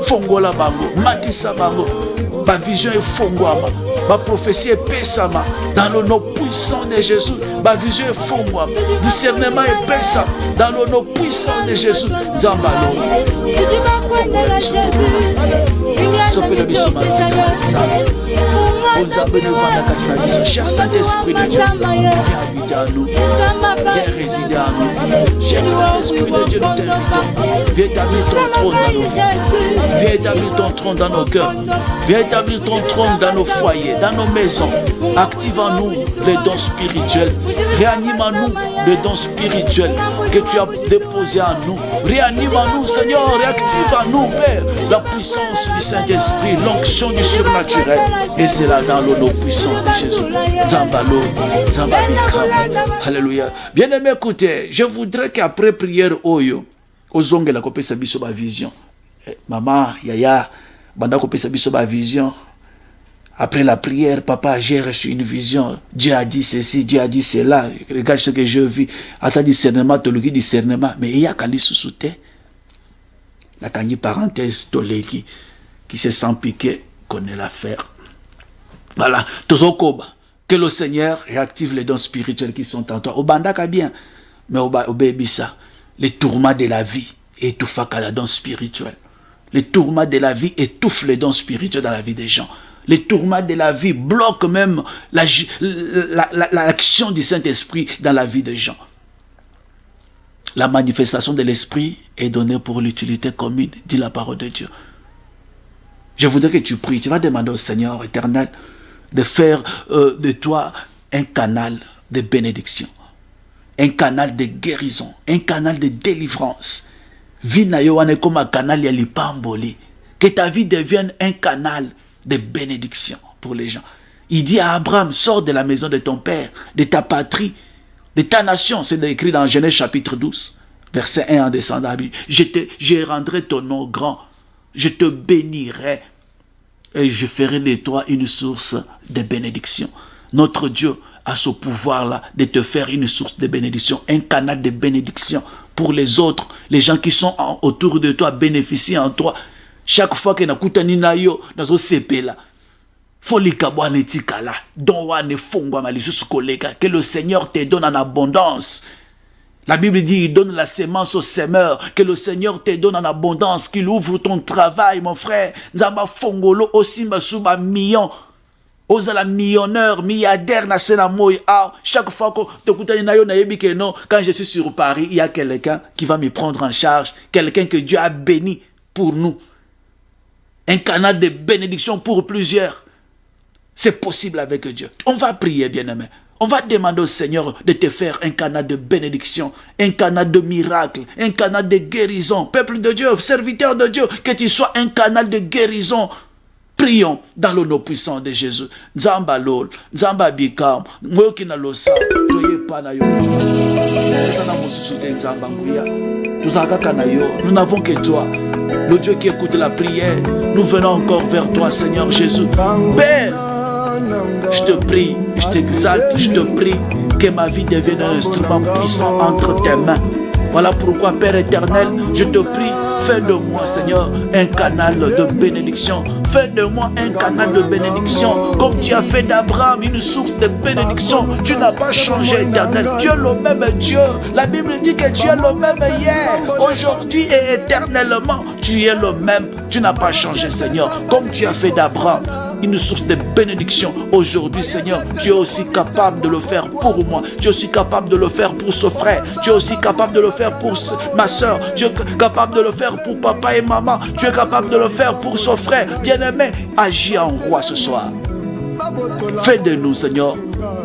[SPEAKER 3] fongola bango, matisa bango, ma vision est fongwama, ma prophétie est pesama, dans le nom puissant de Jésus, ma vision est fongwama, discernement est pesama, dans le nom puissant de Jésus, Zambalo. Cher Saint-Esprit de Dieu, viens habiter à nous, viens résider à nous. Cher Saint-Esprit de Dieu, nous t'invitons. Viens établir ton trône dans nos vies. Viens établir ton trône dans nos cœurs. Viens établir ton trône dans nos foyers, dans nos maisons. Active en nous les dons spirituels. Réanime en nous les dons spirituels que tu as déposés en nous. Réanime en nous, Seigneur, réactive en nous, Père, la puissance du Saint-Esprit, l'onction du surnaturel. Et c'est là dans le nom puissant de Jésus. Zambalo, Zambabika. Alléluia. Bien-aimé, écoutez, je voudrais qu'après prière, Oyo, Ozonge la kopesa biso ba vision. Maman, Yaya, banda kopesa biso ba vision. Après la prière, papa, j'ai reçu une vision. Dieu a dit ceci, Dieu a dit cela. Regarde ce que je vis. Attends discernement, tologi discernement. Mais il y a quand il sous-souté. La canne parenthèse, tologi, qui se sent piqué, connaît l'affaire. Voilà. Tozokoba. Que le Seigneur réactive les dons spirituels qui sont en toi. Obandaka bien. Mais obéissa. Les tourments de la vie étouffent les dons spirituels. Les tourments de la vie étouffent les dons spirituels dans la vie des gens. Les tourments de la vie bloquent même l'action du Saint-Esprit dans la vie des gens. La manifestation de l'Esprit est donnée pour l'utilité commune, dit la parole de Dieu. Je voudrais que tu pries, tu vas demander au Seigneur éternel de faire de toi un canal de bénédiction, un canal de guérison, un canal de délivrance. Vinayoane comme un canal yalipamboli. Que ta vie devienne un canal de bénédiction pour les gens. Il dit à Abraham, sors de la maison de ton père, de ta patrie, de ta nation. C'est écrit dans Genèse chapitre 12, verset 1 en descendant. Je rendrai ton nom grand, je te bénirai et je ferai de toi une source de bénédiction. Notre Dieu a ce pouvoir-là de te faire une source de bénédiction, un canal de bénédiction pour les autres, les gens qui sont autour de toi, bénéficient en toi. Chaque fois que nakutani na yo nazo sepela folika bwana etikala don wane fongwa malisusu koleka, que le Seigneur te donne en abondance. La Bible dit il donne la sémence au semeur, que le Seigneur te donne en abondance, qu'il ouvre ton travail mon frère. Nzamba fongolo aussi masuba million ozala millionnaire, milliardaire na sena moy. Chaque fois que tokutani na yo na yebi que non, quand je suis sur Paris, il y a quelqu'un qui va me prendre en charge, quelqu'un que Dieu a béni pour nous. Un canal de bénédiction pour plusieurs. C'est possible avec Dieu. On va prier, bien-aimé. On va demander au Seigneur de te faire un canal de bénédiction, un canal de miracle, un canal de guérison. Peuple de Dieu, serviteur de Dieu, que tu sois un canal de guérison. Prions dans le nom puissant de Jésus. Nzamba lol, Nzamba bikam, mwokina losa, toye pana yo. Nous n'avons que toi, le Dieu qui écoute la prière. Nous venons encore vers toi, Seigneur Jésus. Père, je te prie, je t'exalte, je te prie. Que ma vie devienne un instrument puissant entre tes mains. Voilà pourquoi, Père éternel, je te prie, fais de moi, Seigneur, un canal de bénédiction. Fais de moi un canal de bénédiction, comme tu as fait d'Abraham une source de bénédiction. Tu n'as pas changé, éternel. Tu es le même Dieu. La Bible dit que tu es le même hier, aujourd'hui et éternellement. Tu es le même. Tu n'as pas changé, Seigneur. Comme tu as fait d'Abraham une source de bénédiction. Aujourd'hui, Seigneur, tu es aussi capable de le faire pour moi. Tu es aussi capable de le faire pour ce frère. Tu es aussi capable de le faire pour ma soeur. Tu es capable de le faire pour papa et maman. Tu es capable de le faire pour ce frère. Bien-aimé, agis en roi ce soir. Fais de nous, Seigneur,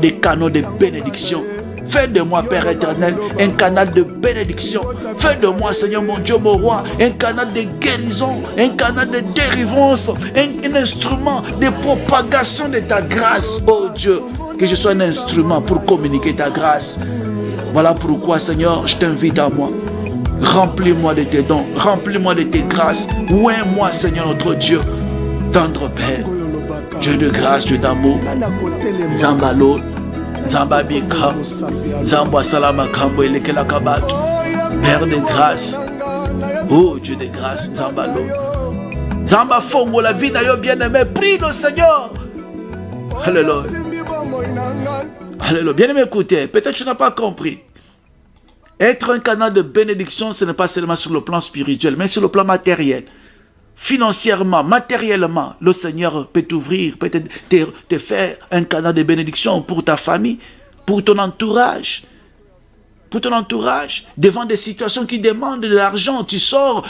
[SPEAKER 3] des canaux de bénédiction. Fais de moi, Père éternel, un canal de bénédiction. Fais de moi, Seigneur mon Dieu, mon roi, un canal de guérison, un canal de délivrance, un instrument de propagation de ta grâce. Oh Dieu, que je sois un instrument pour communiquer ta grâce. Voilà pourquoi, Seigneur, je t'invite à moi. Remplis-moi de tes dons, remplis-moi de tes grâces. Oins-moi, Seigneur notre Dieu, tendre Père, Dieu de grâce, Dieu d'amour. Zambalo, Zambabika, Zamba Salama Kambo Elekela Kabat, Père de grâce, oh Dieu de grâce, Zambalo, Zamba Fongo, la vie n'a yo bien-aimé, prie le Seigneur. Alléluia. Alléluia. Bien-aimé, écoutez, peut-être que tu n'as pas compris. Être un canal de bénédiction, ce n'est pas seulement sur le plan spirituel, mais sur le plan matériel. Financièrement, matériellement, le Seigneur peut t'ouvrir, peut te faire un canal de bénédiction pour ta famille, pour ton entourage. Pour ton entourage, devant des situations qui demandent de l'argent, tu sors,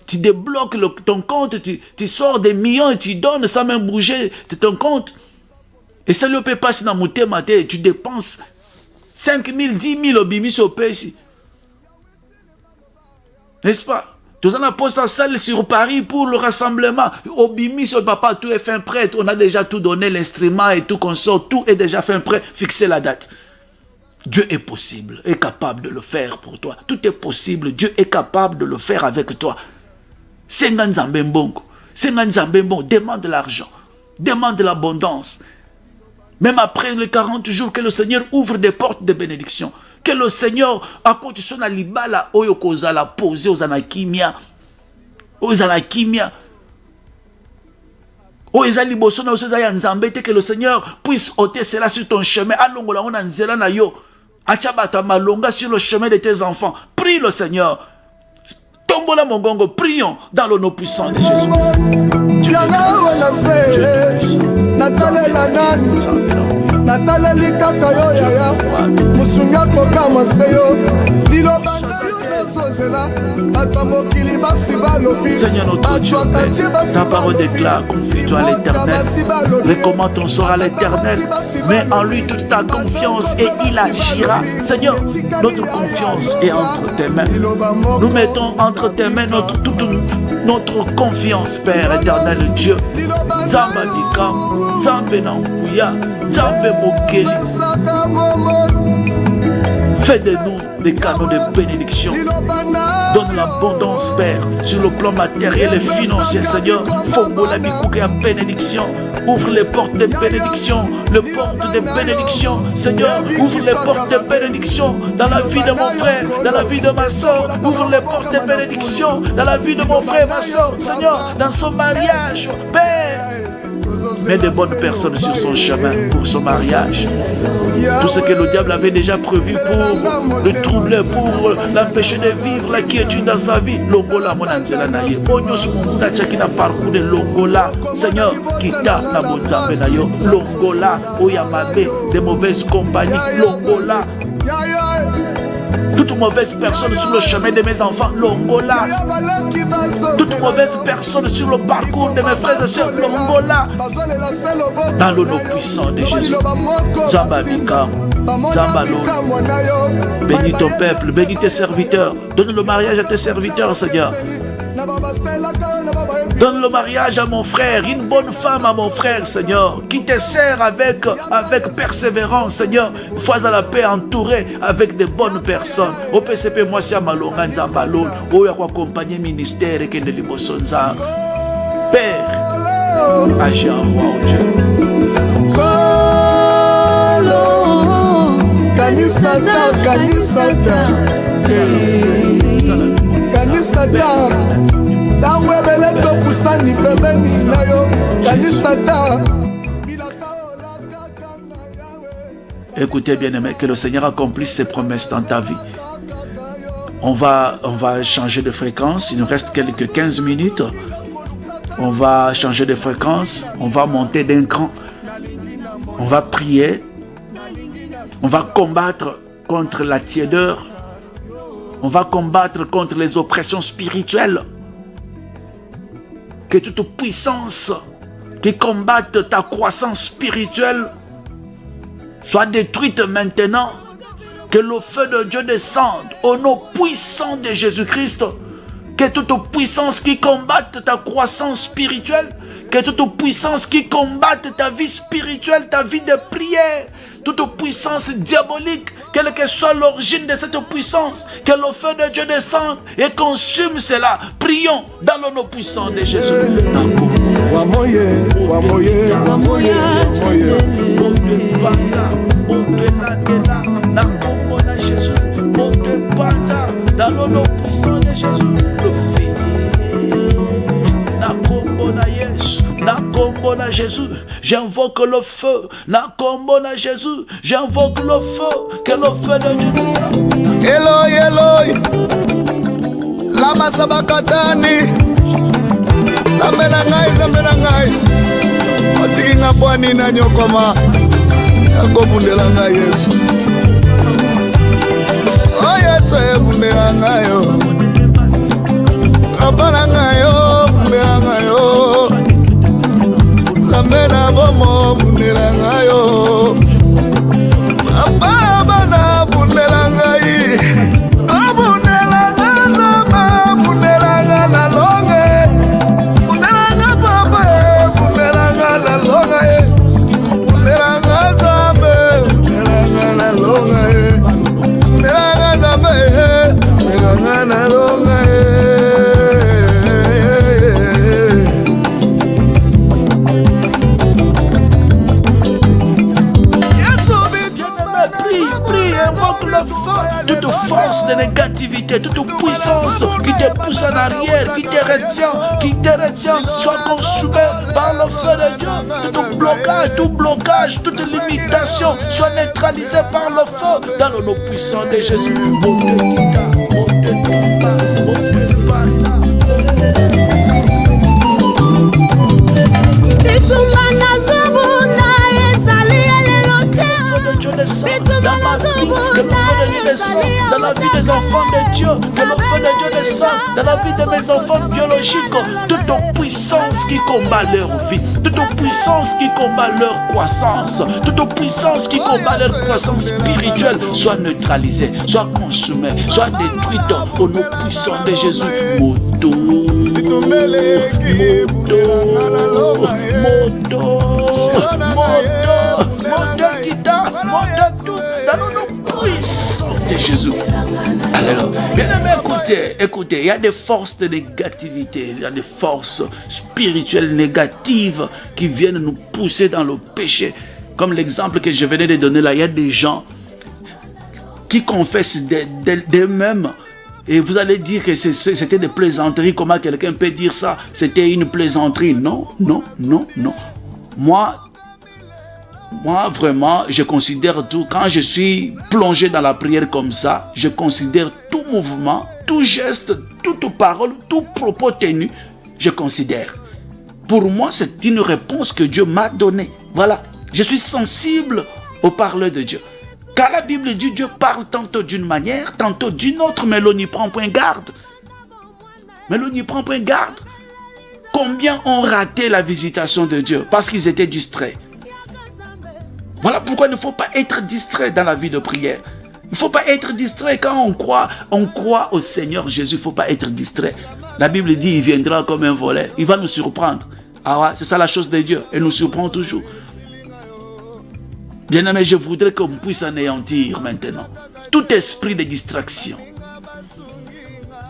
[SPEAKER 3] tu débloques ton compte, tu sors des millions et tu donnes sans même bouger de ton compte. Et ça ne peut pas passer dans mon thème, tu dépenses 5 000, 10 000 au bimis au pays. N'est-ce pas? Tous en apôtres sa salle sur Paris pour le rassemblement. Au bimi sur papa, tout est fin prêt. On a déjà tout donné, l'instrument et tout qu'on sort. Tout est déjà fin prêt. Fixez la date. Dieu est possible, est capable de le faire pour toi. Tout est possible. Dieu est capable de le faire avec toi. C'est Nganzambembongo. C'est Nganzambembongo. Demande de l'argent. Demande de l'abondance. Même après les 40 jours, que le Seigneur ouvre des portes de bénédiction. Que le Seigneur a continué à libala oyokoza la poser aux anakimia. Aux anakimia. Aux alibosona aux ayanzambete, que le Seigneur puisse ôter cela sur ton chemin. Alongola on anzela na yo. Achabata malonga sur le chemin de tes enfants. Prie le Seigneur. Tombola mongongo, prions dans le nom puissant de Jésus. Dieu te puisse.
[SPEAKER 2] Natala likaka yo yaya musunga kokama seyo liloba na yo nazozela bato mokili basi balobi.
[SPEAKER 3] Seigneur notre Dieu, ta parole déclare, confie-toi à l'Éternel, recommande ton sort à l'Éternel, mets en lui toute ta confiance et il agira. Seigneur, notre confiance est entre tes mains. Nous mettons entre tes mains notre confiance, Père éternel Dieu. Zamba Bikam, Zambe Nampuya, Zambe Mokeli. Fais de nous des canaux de bénédiction. Donne l'abondance, Père, sur le plan matériel et financier, Seigneur. Fongola Bikouke à bénédiction. Ouvre les portes de bénédiction, les portes de bénédiction. Seigneur, ouvre les portes de bénédiction dans la vie de mon frère, dans la vie de ma soeur. Ouvre les portes de bénédiction dans la vie de mon frère et ma soeur. Seigneur, dans son mariage, Père. Mets de bonnes personnes sur son chemin pour son mariage. Tout ce que le diable avait déjà prévu pour le troubler, pour l'empêcher de vivre la quiétude dans sa vie. Longola monanzela naye. Onyo sumunda chakina parcours de Longola. Seigneur, kita na monzambe na yo. Longola oyamabe de mauvaises compagnies. Longola. Toute mauvaise personne sur le chemin de mes enfants, Longola. Toute mauvaise personne sur le parcours de mes frères et sœurs, Longola. Dans le nom puissant de Jésus. Zambabika, Zambalo. Bénis ton peuple, bénis tes serviteurs. Donne le mariage à tes serviteurs, Seigneur. Donne le mariage à mon frère, une bonne femme à mon frère, Seigneur, qui te sert avec persévérance, Seigneur. Fois à la paix, entouré avec de bonnes personnes. Au PCP, moi, c'est à Malonga, Nzambalo, où il y a accompagné le ministère et que de l'Ibosonza. Père, agis en roi, Dieu.
[SPEAKER 2] kanisa ta ntango ebele topusani pembeni na yo kanisa ta.
[SPEAKER 3] Écoutez bien aimé, que le Seigneur accomplisse ses promesses dans ta vie. On va changer de fréquence, il nous reste quelques 15 minutes. On va changer de fréquence, on va monter d'un cran, on va prier, on va combattre contre la tiédeur, on va combattre contre les oppressions spirituelles. Que toute puissance qui combatte ta croissance spirituelle soit détruite maintenant. Que le feu de Dieu descende au nom puissant de Jésus-Christ. Que toute puissance qui combatte ta croissance spirituelle, que toute puissance qui combatte ta vie spirituelle, ta vie de prière, toute puissance diabolique, quelle que soit l'origine de cette puissance, que le feu de Dieu descende et consume cela. Prions dans le nom puissant de Jésus. Dans le nom puissant de Jésus, le feu. Nakombona Jésus, j'invoque le feu. Nakombona Jésus, j'invoque le feu. Que le feu de Dieu descende.
[SPEAKER 2] Eloi, Eloi, lama sabakatani. Zambe na ngai. Otiki nga bwani na nyokoma. Yakobundela ngai Yesu. Oh Yesu ebundela ngai yo. Kabana ngai yo, bundela ngai yo. Zambe na bomo bundela ngai yo. Ababa na bundela ngai. Abundela ngai Zambe, bundela ngai na longe. Bundela ngai papa, bundela ngai na longe. Bundela ngai Zambe, bundela ngai na longe. Bundela ngai Zambe, bundela ngai na longe.
[SPEAKER 3] Toute force de négativité, toute puissance qui te pousse en arrière, qui te retient, soit consumée par le feu de Dieu. Tout blocage, toute limitation soit neutralisée par le feu dans le nom puissant de Jésus. Dans ma vie, que le feu de Dieu descende dans la vie des enfants de Dieu, que le feu de Dieu descende dans la vie de mes enfants biologiques. Toute puissance qui combat leur vie, toute puissance qui combat leur croissance, toute puissance qui combat leur croissance spirituelle soit neutralisée, soit consumée, soit détruite au nom puissant de Jésus. Moto, guitare, tout dans le nom puissant de Jésus. Alors, bien aimé, écoutez, il y a des forces de négativité, il y a des forces spirituelles négatives qui viennent nous pousser dans le péché. Comme l'exemple que je venais de donner là, il y a des gens qui confessent d'eux-mêmes. Et vous allez dire que c'était des plaisanteries. Comment quelqu'un peut dire ça? C'était une plaisanterie. Non. Moi, vraiment, je considère tout. Quand je suis plongé dans la prière comme ça, je considère tout mouvement, tout geste, toute parole, tout propos tenu, je considère. Pour moi, c'est une réponse que Dieu m'a donnée. Voilà. Je suis sensible aux paroles de Dieu. Car la Bible dit, Dieu parle tantôt d'une manière, tantôt d'une autre, mais l'on n'y prend point garde. Combien ont raté la visitation de Dieu parce qu'ils étaient distraits? Voilà pourquoi il ne faut pas être distrait dans la vie de prière. Il ne faut pas être distrait quand on croit au Seigneur Jésus. Il ne faut pas être distrait. La Bible dit, il viendra comme un voleur. Il va nous surprendre. Ah ouais, c'est ça la chose de Dieu. Il nous surprend toujours. Bien aimé, je voudrais qu'on puisse anéantir maintenant tout esprit de distraction.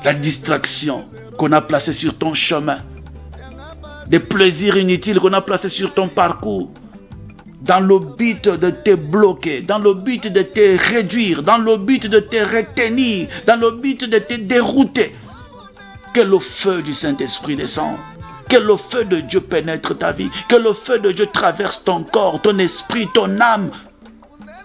[SPEAKER 3] La distraction qu'on a placée sur ton chemin. Des plaisirs inutiles qu'on a placés sur ton parcours. dans le but de te bloquer, dans le but de te réduire, dans le but de te retenir, dans le but de te dérouter. Que le feu du Saint-Esprit descende. Que le feu de Dieu pénètre ta vie. Que le feu de Dieu traverse ton corps, ton esprit, ton âme.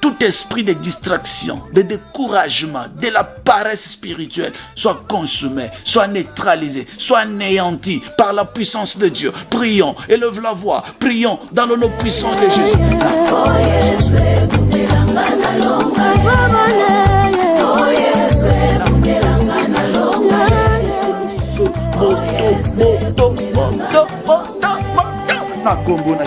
[SPEAKER 3] Tout esprit de distraction, de découragement, de la paresse spirituelle soit consumé, soit neutralisé, soit anéanti par la puissance de Dieu. Prions, élève la voix, prions dans le nom puissant de Jésus.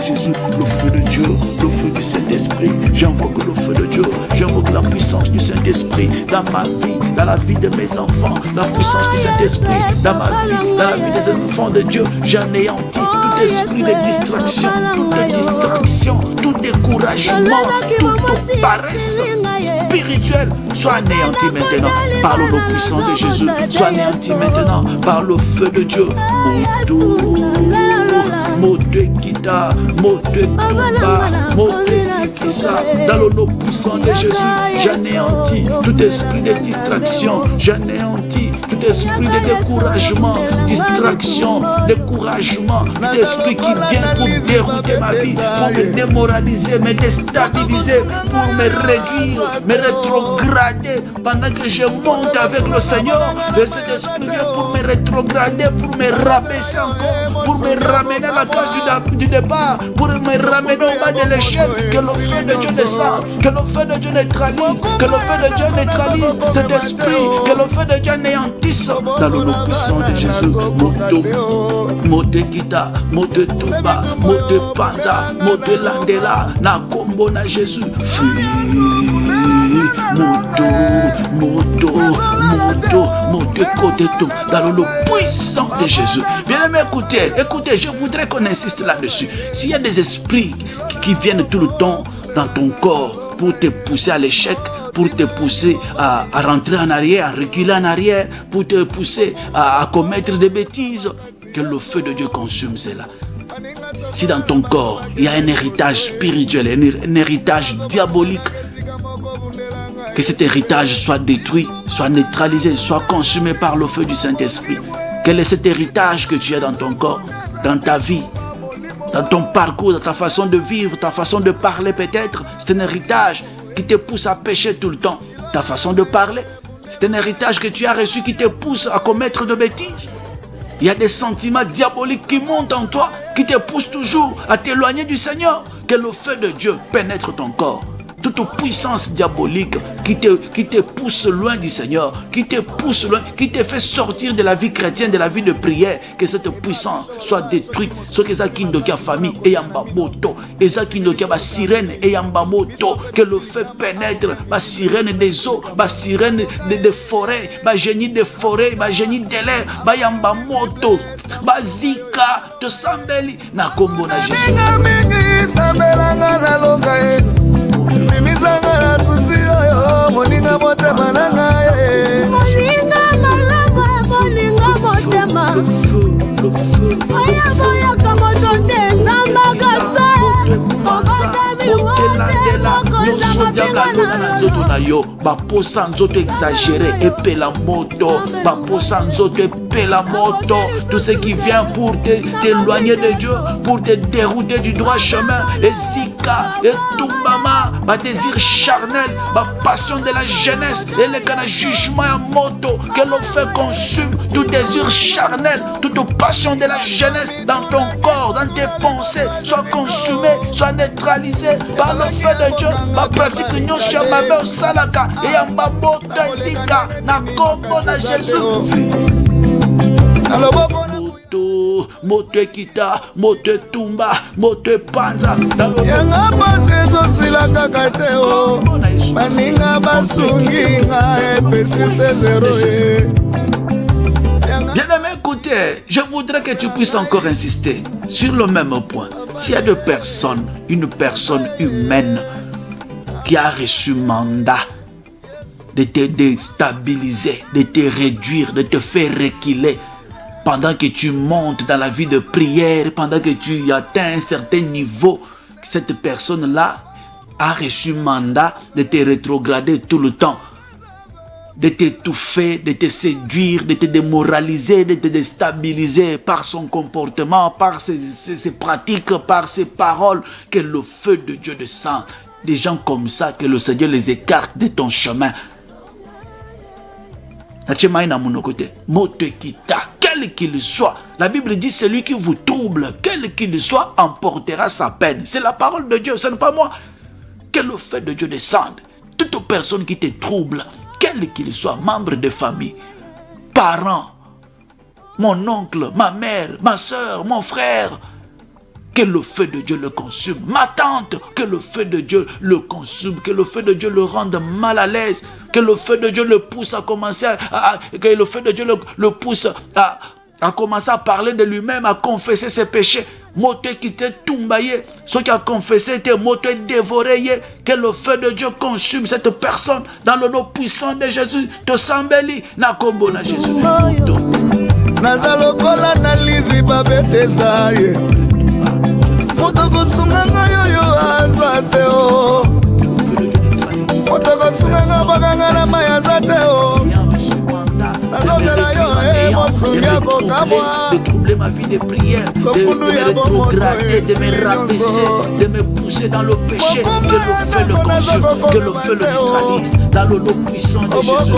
[SPEAKER 3] Jésus, le feu de Dieu, le feu du Saint-Esprit. J'invoque le feu de Dieu, j'invoque la puissance du Saint-Esprit dans ma vie, dans la vie de mes enfants, la puissance du Saint-Esprit dans ma vie, dans la vie des enfants de Dieu. J'anéantis tout esprit de distraction, toute distraction, tout découragement, toute paresse spirituelle. Sois anéanti maintenant par le nom puissant de Jésus. Sois anéanti maintenant par le feu de Dieu. Mote Kita, Mote Tumba, Mote Sikisa, dans le nom puissant de Jésus, j'anéantis tout esprit de distraction, j'anéantis tout esprit de découragement, distraction, découragement, tout esprit qui vient pour dérouter ma vie, pour me démoraliser, me déstabiliser, pour me réduire, me rétrograder pendant que je monte avec le Seigneur. Et cet esprit vient pour me rétrograder, pour me rabaisser encore, pour me ramener à la case du départ, pour me ramener au bas de l'échelle. Que le feu de Dieu descende, que le feu de Dieu neutralise, que le feu de Dieu neutralise cet esprit, que le feu de Dieu anéantisse dans le nom puissant de Jésus. Mote Kita, Mote Tumba, Mote Panza, Mote Landela, na combo na Jésus. Moto, côté tout, dans le nom puissant de Jésus. Bien aimé, écoutez, je voudrais qu'on insiste là-dessus. S'il y a des esprits qui viennent tout le temps dans ton corps pour te pousser à l'échec, pour te pousser à rentrer en arrière, à reculer en arrière, pour te pousser à commettre des bêtises, que le feu de Dieu consume cela. Si dans ton corps, il y a un héritage spirituel, un héritage diabolique, que cet héritage soit détruit, soit neutralisé, soit consumé par le feu du Saint-Esprit. Quel est cet héritage que tu as dans ton corps, dans ta vie, dans ton parcours, dans ta façon de vivre, ta façon de parler peut-être? C'est un héritage qui te pousse à pécher tout le temps. Ta façon de parler, c'est un héritage que tu as reçu qui te pousse à commettre de bêtises. Il y a des sentiments diaboliques qui montent en toi, qui te poussent toujours à t'éloigner du Seigneur. Que le feu de Dieu pénètre ton corps. Toute puissance diabolique qui te pousse loin du Seigneur, qui te pousse loin, qui te fait sortir de la vie chrétienne, de la vie de prière, que cette puissance soit détruite. Ce que ça qui ne doit famille et yamba moto, et ça qui ne doit sirène et yamba moto, que le feu pénètre, ma sirène des eaux, ma sirène des forêts, ma génie des forêts, ma génie de l'air, ma yamba moto, ma zika, te sambeli, na kombo na Jésus.
[SPEAKER 2] Mimizanga na tusi oyo moninga motema na ngai moninga malama moninga motema oya boya kama tonde zamba kasa
[SPEAKER 3] baposa nzoto exagéré epela moto, baposa nzoto epela moto, tout ce qui vient pour t'éloigner de Dieu, pour te dérouter du droit chemin, et zika, et tout mama, ma désir charnel, ma passion de la jeunesse, et le canal jugement à moto, que le feu consume tout désir charnel, toute passion de la jeunesse dans ton corps, dans tes pensées, soit consumé, soit neutralisé par le feu de Dieu. Ma pratique union sur ma mère salaka et en ma moto zika na kombo na Jésus. Moto Kita, Moto Tumba, Moto Panza.
[SPEAKER 2] Yanga basezo silaka kateo maninga basungi nga epesi zéro.
[SPEAKER 3] Bien-aimé, écoutez, je voudrais que tu puisses encore insister sur le même point. S'il y a deux personnes, une personne humaine qui a reçu mandat de te déstabiliser, de te réduire, de te faire reculer, pendant que tu montes dans la vie de prière, pendant que tu atteins un certain niveau, cette personne-là a reçu mandat de te rétrograder tout le temps, de t'étouffer, de te séduire, de te démoraliser, de te déstabiliser par son comportement, par ses pratiques, par ses paroles. Que le feu de Dieu descende. Des gens comme ça, que le Seigneur les écarte de ton chemin. Quel qu'il soit, la Bible dit celui qui vous trouble, quel qu'il soit, emportera sa peine. C'est la parole de Dieu, ce n'est pas moi. Que le feu de Dieu descende. Toute personne qui te trouble, quel qu'il soit, membre de famille, parents, mon oncle, ma mère, ma soeur, mon frère, que le feu de Dieu le consume. Ma tante, que le feu de Dieu le consume, que le feu de Dieu le rende mal à l'aise, que le feu de Dieu le pousse à commencer que le feu de Dieu le pousse à commencer à parler de lui-même, à confesser ses péchés. Moto qui te tombaye, ceux qui a confessé te moto dévoré, que le feu de Dieu consume cette personne dans le nom puissant de Jésus. Te sambeli na kombo na Jésus.
[SPEAKER 2] Nazalokola na lizi babetesa ye. Motoko sunganga yoyo azate o. Motoko sunganga baganga na maya azate o.
[SPEAKER 3] De troubler ma vie de prière, de me rétrograder, de me rabaisser, de me pousser dans le péché. Que le feu le consume, que le feu le neutralise. Dans le nom puissant de Jésus.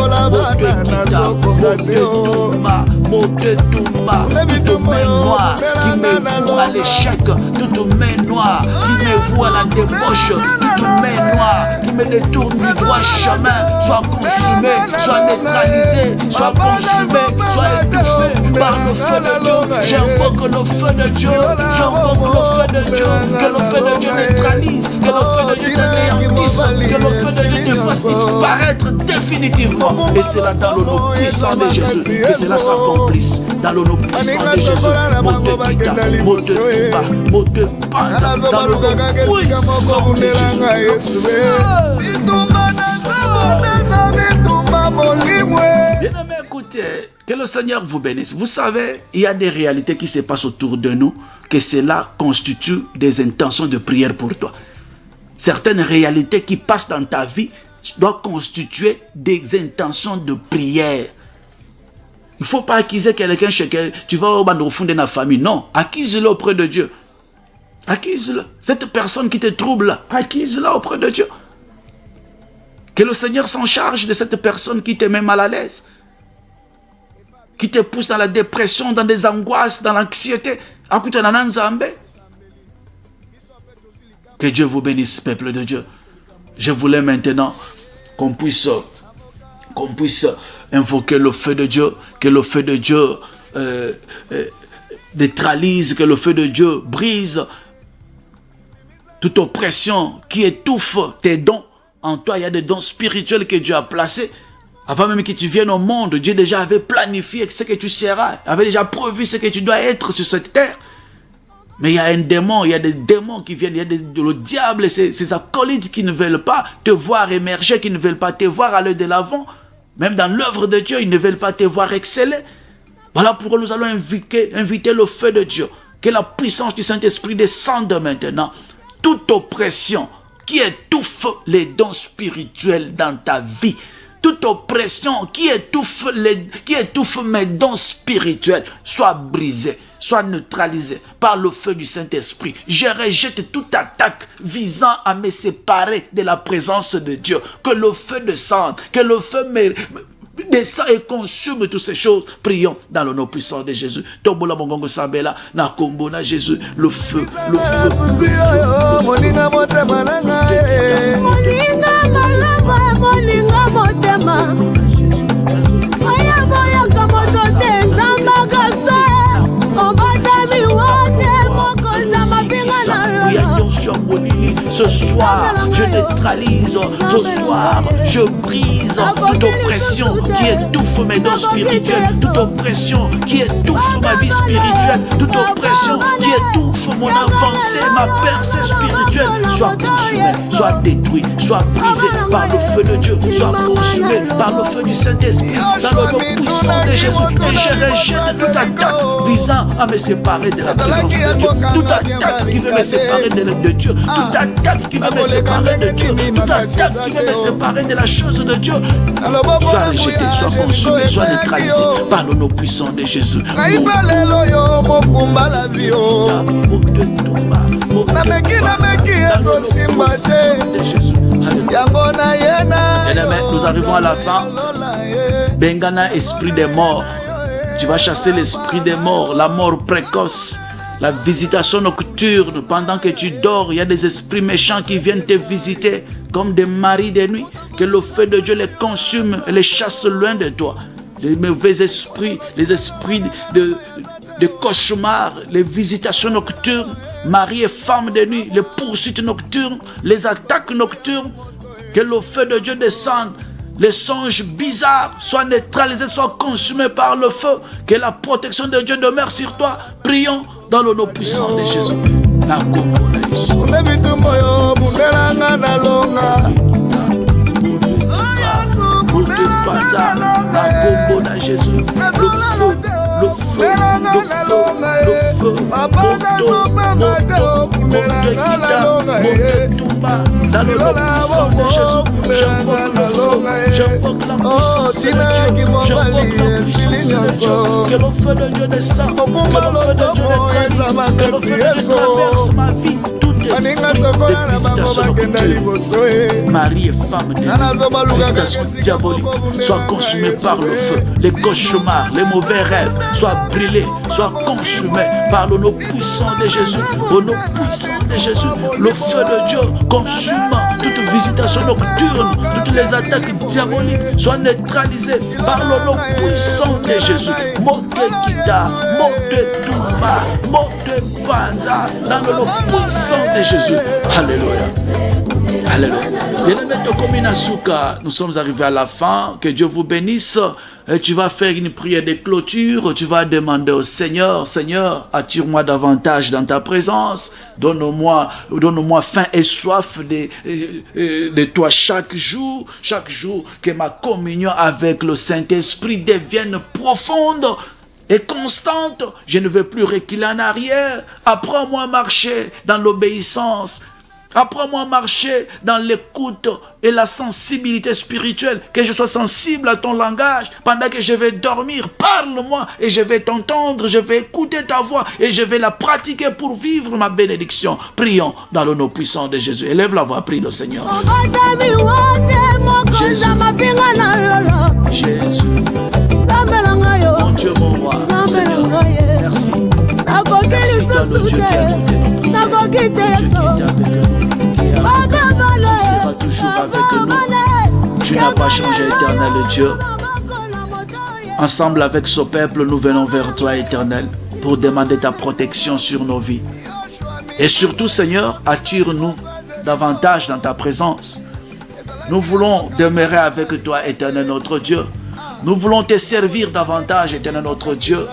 [SPEAKER 3] Toute main noire qui me voue à l'échec, toute main noire qui me voue à la débauche, toute main noire qui me détourne du droit chemin, soit consumée, soit neutralisée, soit consumée, soit étouffée par le feu de Dieu. J'invoque le feu de Dieu, j'invoque le feu de Dieu, que le feu de Dieu neutralise, que le feu de Dieu t'anéantisse, que le feu de Dieu te fasse disparaître définitivement. Et c'est là dans le nom puissant de Jésus que cela s'accomplisse. Dans le nom puissant de Jésus, mote kita, mote tuba, mote panda, dans le nom puissant de Jésus. Bien-aimés, écoutez, que le Seigneur vous bénisse. Vous savez, il y a des réalités qui se passent autour de nous, que cela constitue des intentions de prière pour toi. Certaines réalités qui passent dans ta vie doivent constituer des intentions de prière. Il ne faut pas accuser quelqu'un chez qui tu vas au fond de la famille. Non, accuse-le auprès de Dieu. Accuse-le. Cette personne qui te trouble, accuse-la auprès de Dieu. Que le Seigneur s'en charge de cette personne qui te met mal à l'aise, qui te pousse dans la dépression, dans des angoisses, dans l'anxiété. Que Dieu vous bénisse, peuple de Dieu. Je voulais maintenant qu'on puisse invoquer le feu de Dieu, que le feu de Dieu neutralise, que le feu de Dieu brise toute oppression qui étouffe tes dons. En toi, il y a des dons spirituels que Dieu a placés. Avant même que tu viennes au monde, Dieu déjà avait planifié ce que tu seras, avait déjà prévu ce que tu dois être sur cette terre. Mais il y a un démon, il y a des démons qui viennent, il y a le diable et ses acolytes qui ne veulent pas te voir émerger, qui ne veulent pas te voir aller de l'avant. Même dans l'œuvre de Dieu, ils ne veulent pas te voir exceller. Voilà pourquoi nous allons inviter le feu de Dieu. Que la puissance du Saint-Esprit descende maintenant. Toute oppression qui étouffe les dons spirituels dans ta vie, toute oppression qui étouffe mes dons spirituels, soit brisée, soit neutralisée par le feu du Saint-Esprit. Je rejette toute attaque visant à me séparer de la présence de Dieu. Que le feu descende, que le feu descend et consume toutes ces choses. Prions dans le nom puissant de Jésus. Tombola mongongo sambela na kombo na Jésus. Le feu, le feu.
[SPEAKER 2] Moninga motema nanga moninga malama moninga motema Oya boya kamoto te zamba kase Obata mi wate moko zama pinga na
[SPEAKER 3] ce soir, je neutralise. Ce soir, je brise toute oppression qui étouffe mes dons spirituels, toute oppression qui étouffe ma vie spirituelle, toute oppression qui étouffe mon avancée, ma percée spirituelle, soit consumée, soit détruite, soit brisée par le feu de Dieu, soit consumée par le feu du Saint-Esprit, dans le nom puissant de Jésus. Et je rejette toute attaque visant à me séparer de la présence de Dieu, toute attaque qui veut me séparer de Dieu, toute attaque qui veut me séparer de Dieu, toute attaque qui veut me séparer de la chose de Dieu, soit rejetée, soit consumée, soit neutralisée par le nom puissant de Jésus. Nous arrivons à la fin. Bengana, esprit des morts. Tu vas chasser l'esprit des morts, la mort précoce, la visitation nocturne. Pendant que tu dors, il y a des esprits méchants qui viennent te visiter comme des maris de nuit. Que le feu de Dieu les consume et les chasse loin de toi. Les mauvais esprits, les esprits de cauchemars, les visitations nocturnes, mari et femme de nuit, les poursuites nocturnes, les attaques nocturnes. Que le feu de Dieu descende. Les songes bizarres soient neutralisés, soient consumés par le feu. Que la protection de Dieu demeure sur toi. Prions dans le nom puissant de Jésus. Dans le nom puissant de Jésus, j'invoque la puissance de Dieu, j'invoque la puissance de Dieu, que le feu de Dieu descende, que le feu de Dieu neutralise, que le feu de Dieu traverse ma vie, tout esprit de visitation nocturne, mari et femme de visitation diabolique, soit consumé par le feu, les cauchemars, les mauvais rêves, soient brûlés, soient consumés par le nom puissant de Jésus, au nom puissant de Jésus, le feu de Dieu consume toute visitation nocturne, toutes les attaques diaboliques soient neutralisées par le nom puissant de Jésus. Mote Kita, Mote Tumba, Mote Panza, dans le nom puissant de Jésus. Alléluia. Alléluia. Nous sommes arrivés à la fin. Que Dieu vous bénisse. Et tu vas faire une prière de clôture, tu vas demander au Seigneur, Seigneur, attire-moi davantage dans ta présence, donne-moi faim et soif de toi chaque jour, que ma communion avec le Saint-Esprit devienne profonde et constante. Je ne veux plus reculer en arrière. Apprends-moi à marcher dans l'obéissance. Apprends-moi à marcher dans l'écoute et la sensibilité spirituelle, que je sois sensible à ton langage pendant que je vais dormir. Parle-moi et je vais t'entendre, je vais écouter ta voix et je vais la pratiquer pour vivre ma bénédiction. Prions dans le nom puissant de Jésus. Élève la voix, prie le Seigneur. Jésus, Jésus, mon Dieu, mon roi, Seigneur, merci. Merci dans le Dieu qui a quitté. Sera toujours avec nous. Tu n'as pas changé, éternel Dieu. Ensemble avec ce peuple, nous venons vers toi, éternel, pour demander ta protection sur nos vies. Et surtout, Seigneur, attire-nous davantage dans ta présence. Nous voulons demeurer avec toi, éternel notre Dieu. Nous voulons te servir davantage, éternel notre Dieu.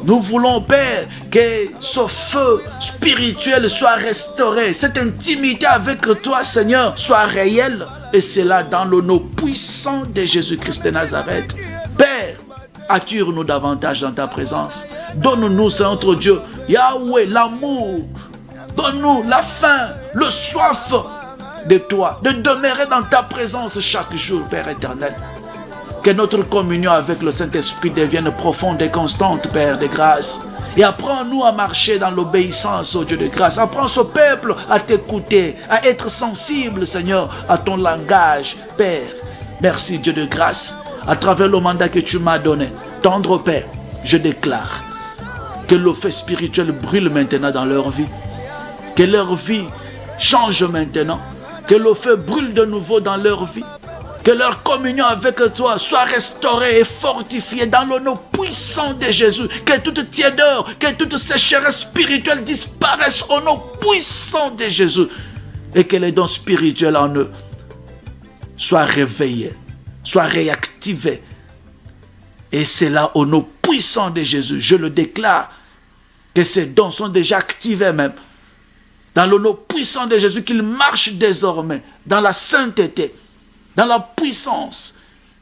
[SPEAKER 3] Nous voulons, Père, que ce feu spirituel soit restauré. Cette intimité avec toi, Seigneur, soit réelle. Et cela dans le nom puissant de Jésus-Christ de Nazareth. Père, attire-nous davantage dans ta présence. Donne-nous, Seigneur notre Dieu, Yahweh, l'amour. Donne-nous la faim, le soif de toi, de demeurer dans ta présence chaque jour, Père éternel. Que notre communion avec le Saint-Esprit devienne profonde et constante, Père de grâce. Et apprends-nous à marcher dans l'obéissance au Dieu de grâce. Apprends ce peuple à t'écouter, à être sensible, Seigneur, à ton langage, Père. Merci, Dieu de grâce. À travers le mandat que tu m'as donné, tendre Père, je déclare que le feu spirituel brûle maintenant dans leur vie. Que leur vie change maintenant. Que le feu brûle de nouveau dans leur vie. Que leur communion avec toi soit restaurée et fortifiée dans le nom puissant de Jésus. Que toute tiédeur, que toute sécheresse spirituelle disparaisse au nom puissant de Jésus. et que les dons spirituels en eux soient réveillés, soient réactivés. Et c'est là au nom puissant de Jésus, je le déclare, que ces dons sont déjà activés même. Dans le nom puissant de Jésus, qu'ils marchent désormais dans la sainteté, dans la puissance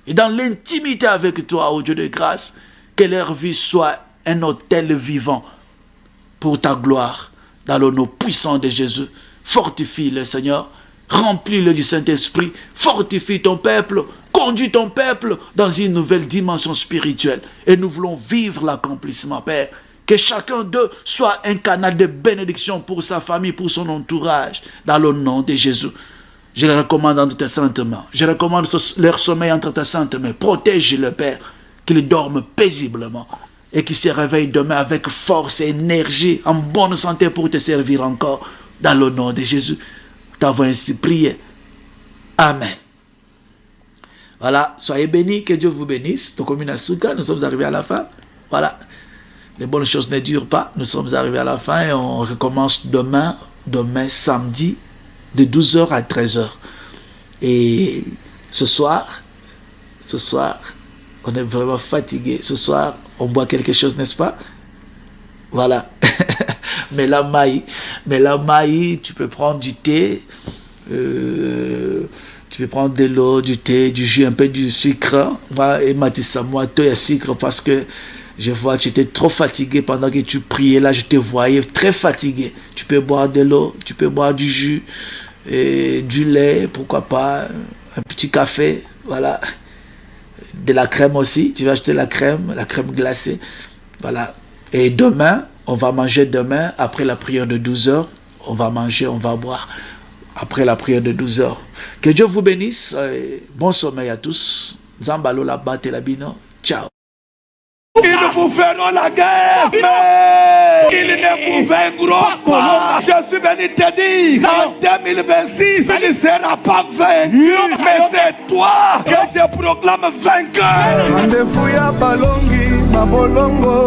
[SPEAKER 3] et dans l'intimité avec toi, ô Dieu de grâce, que leur vie soit un autel vivant pour ta gloire. Dans le nom puissant de Jésus, fortifie-le, Seigneur, remplis-le du Saint-Esprit, fortifie ton peuple, conduis ton peuple dans une nouvelle dimension spirituelle. Et nous voulons vivre l'accomplissement, Père. Que chacun d'eux soit un canal de bénédiction pour sa famille, pour son entourage, dans le nom de Jésus. Je les recommande entre tes saintes mains. Je recommande leur sommeil entre tes saintes mains. Protège-le, Père, qu'ils dorment paisiblement et qu'ils se réveillent demain avec force et énergie, en bonne santé pour te servir encore, dans le nom de Jésus. T'avons ainsi prié. Amen. Voilà, soyez bénis, que Dieu vous bénisse. Nous sommes arrivés à la fin. Voilà. Les bonnes choses ne durent pas. Nous sommes arrivés à la fin et on recommence demain samedi, de 12h à 13h. Et ce soir, on est vraiment fatigué. Ce soir, on boit quelque chose, n'est-ce pas? Voilà. Mais la maï, tu peux prendre du thé, tu peux prendre de l'eau, du thé, du jus, un peu du sucre. Moi, et Matissa, moi, toi, il y a sucre parce que je vois, tu étais trop fatigué pendant que tu priais. Là, je te voyais très fatigué. Tu peux boire de l'eau, tu peux boire du jus, et du lait, pourquoi pas, un petit café, voilà. De la crème aussi, tu vas acheter la crème glacée. Voilà. Et demain, on va manger demain, après la prière de 12h. On va manger, on va boire. Après la prière de 12h. Que Dieu vous bénisse. Bon sommeil à tous. Zambalo la batte la bino. Ciao.
[SPEAKER 1] Ils vous feront la guerre, mais ils ne vous vaincront pas. Je suis venu te dire, en 2026, il ne sera pas vaincu, mais c'est toi que je proclame vainqueur.
[SPEAKER 2] Rendez-vous ya balongi, mabolongo.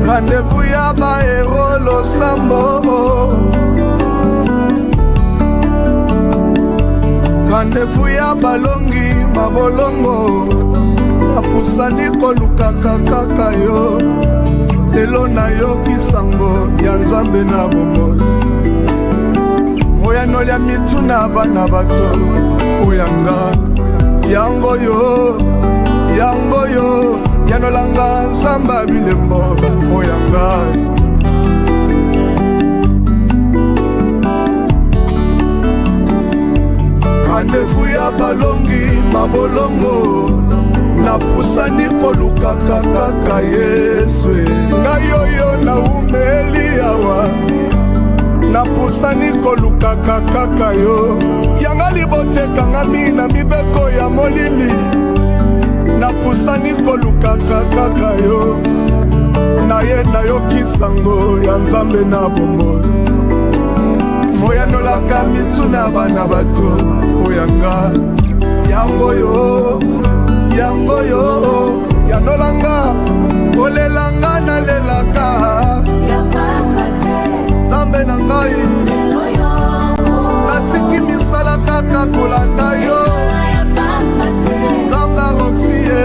[SPEAKER 2] Rendez-vous ya baero losambo. Rendez-vous ya balongi mabolongo. Apusani koluka kaka yo. Lelo na yo kisango ya nzambe na bomoi. Oyano ya mituna bana bato. Oyanga yango yo yanolanga nzamba bilembo. Oyanga rendez-vous ya balongi mabolongo. Napusani koluka kaka Yesu. Ngayoyo na umeli yawa. Napusani koluka kaka yo. Yanga libote kangami na mibeko ya molili. Napusani koluka kaka yo. Naye na yo kisango ya nzambe na bomoi. Moyanolaka mituna bana bato. Oyanga yango yo yanolanga olelanga na lelaka zambe na ngai natiki misala kaka kolanda yo zanga roxie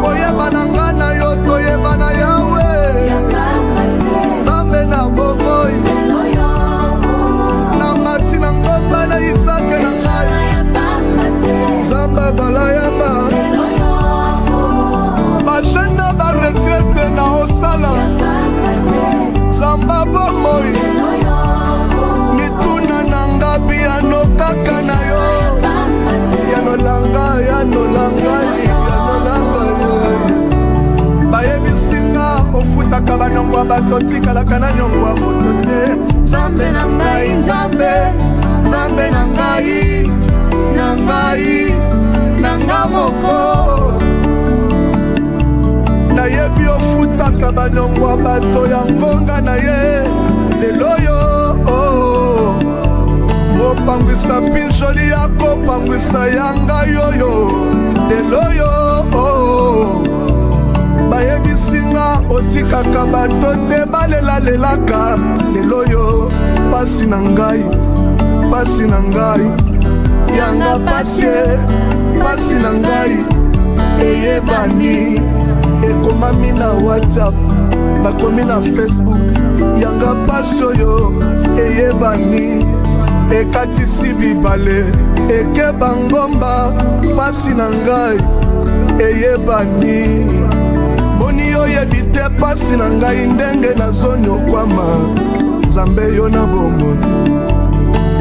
[SPEAKER 2] oyebana nga na yo toyebana yawe zambe na bomoi na mati na ngomba na isake na ngai zamba balayama bajena baretrete na osala zamba bomoi mituna na ngabi yano kaka na yo yanolanga bayebisinga ofutaka banongwa bato tikalaka na nyongwa moto te zambe na ngai nzambe na ngai nanga moko nayebi ofutaka banongwa bato ya ngonga na ye lelo yo mopangwisa pinjoli yako pangwisa yanga yoyo lelo yo bayebisinga otikaka bato te balelalelaka lelo yo pasi na ngai yanga pasi na ngai eyebani ekomami na WhatsApp bakomi na Facebook yanga pasi oyo eyebani ekatisi bibale ekeba ngomba pasi na ngai eyebani boni oyebi te pasi na ngai ndenge nazonyokwama Nzambe yo na bomoi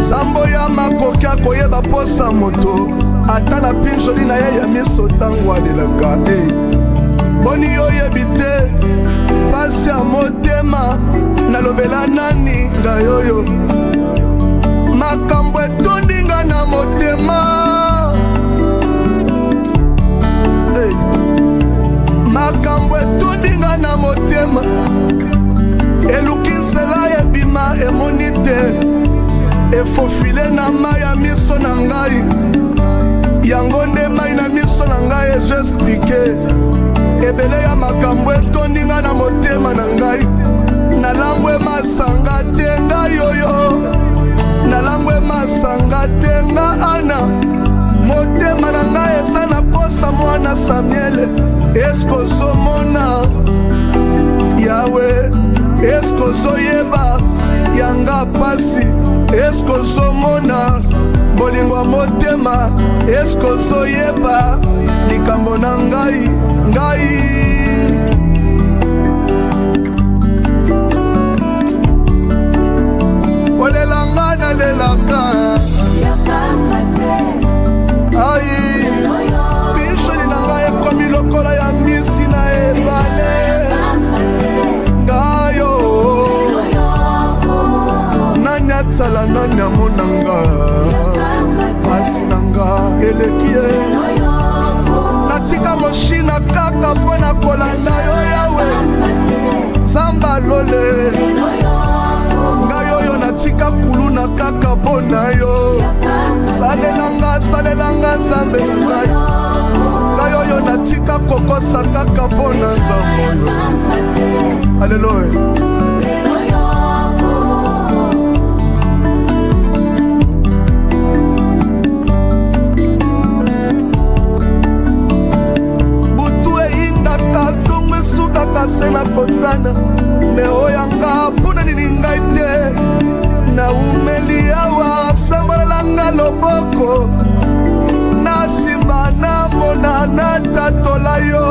[SPEAKER 2] Zambo ya makoki akoyeba posa moto ata na pinjoli na ye ya miso ntango alelaka boni oyebi te pasi ya motema nalobela nani ngai oyo makambo etondi nga na motema makambo etondi nga na motema eluki nsela ebima emoni te efofile na mai ya miso na ngai yango nde mai na miso na ngai ezoexplike ebele ya makambo etondi nga na motema na ngai nalangwe masanga te ngai oyo nalangwe masanga te nga ana motema na ngai eza na posa mwana Samuele eske ozomona yawe eske ozoyeba yanga pasi eske ozomona bolingo motema eske ozoyeba likambo na ngai olelanga nalelaka pinsholi na ngai ekomi lokola ya mbisi na ebale ngayo nani atsala nani amonanga pasi na nga eleki ye natika moshina kaka mpo na kolanda yo yawe Nzamba lole ngai oyo natika kuluna kaka mpo na yo salelanga Nzambe na ngai oyo natika kokosa kaka mpo na Nzambe oyo aleluya se na kotana me oyanga mpona nini ngai te na umeli awa sambolelanga loboko nasimba namona natatola yo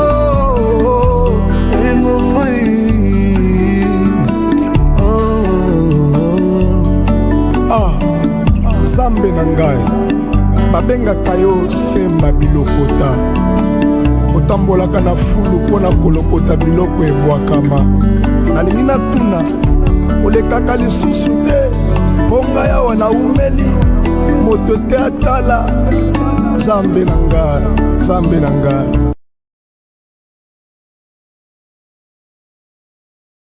[SPEAKER 2] Nzambe na ngai babengaka yo semba bilokota otambolaka na fulu mpo na kolokota biloko ebwakama nalingi natuna olekaka lisusu te mpo ngai awa na umeli moto te atala Nzambe na ngai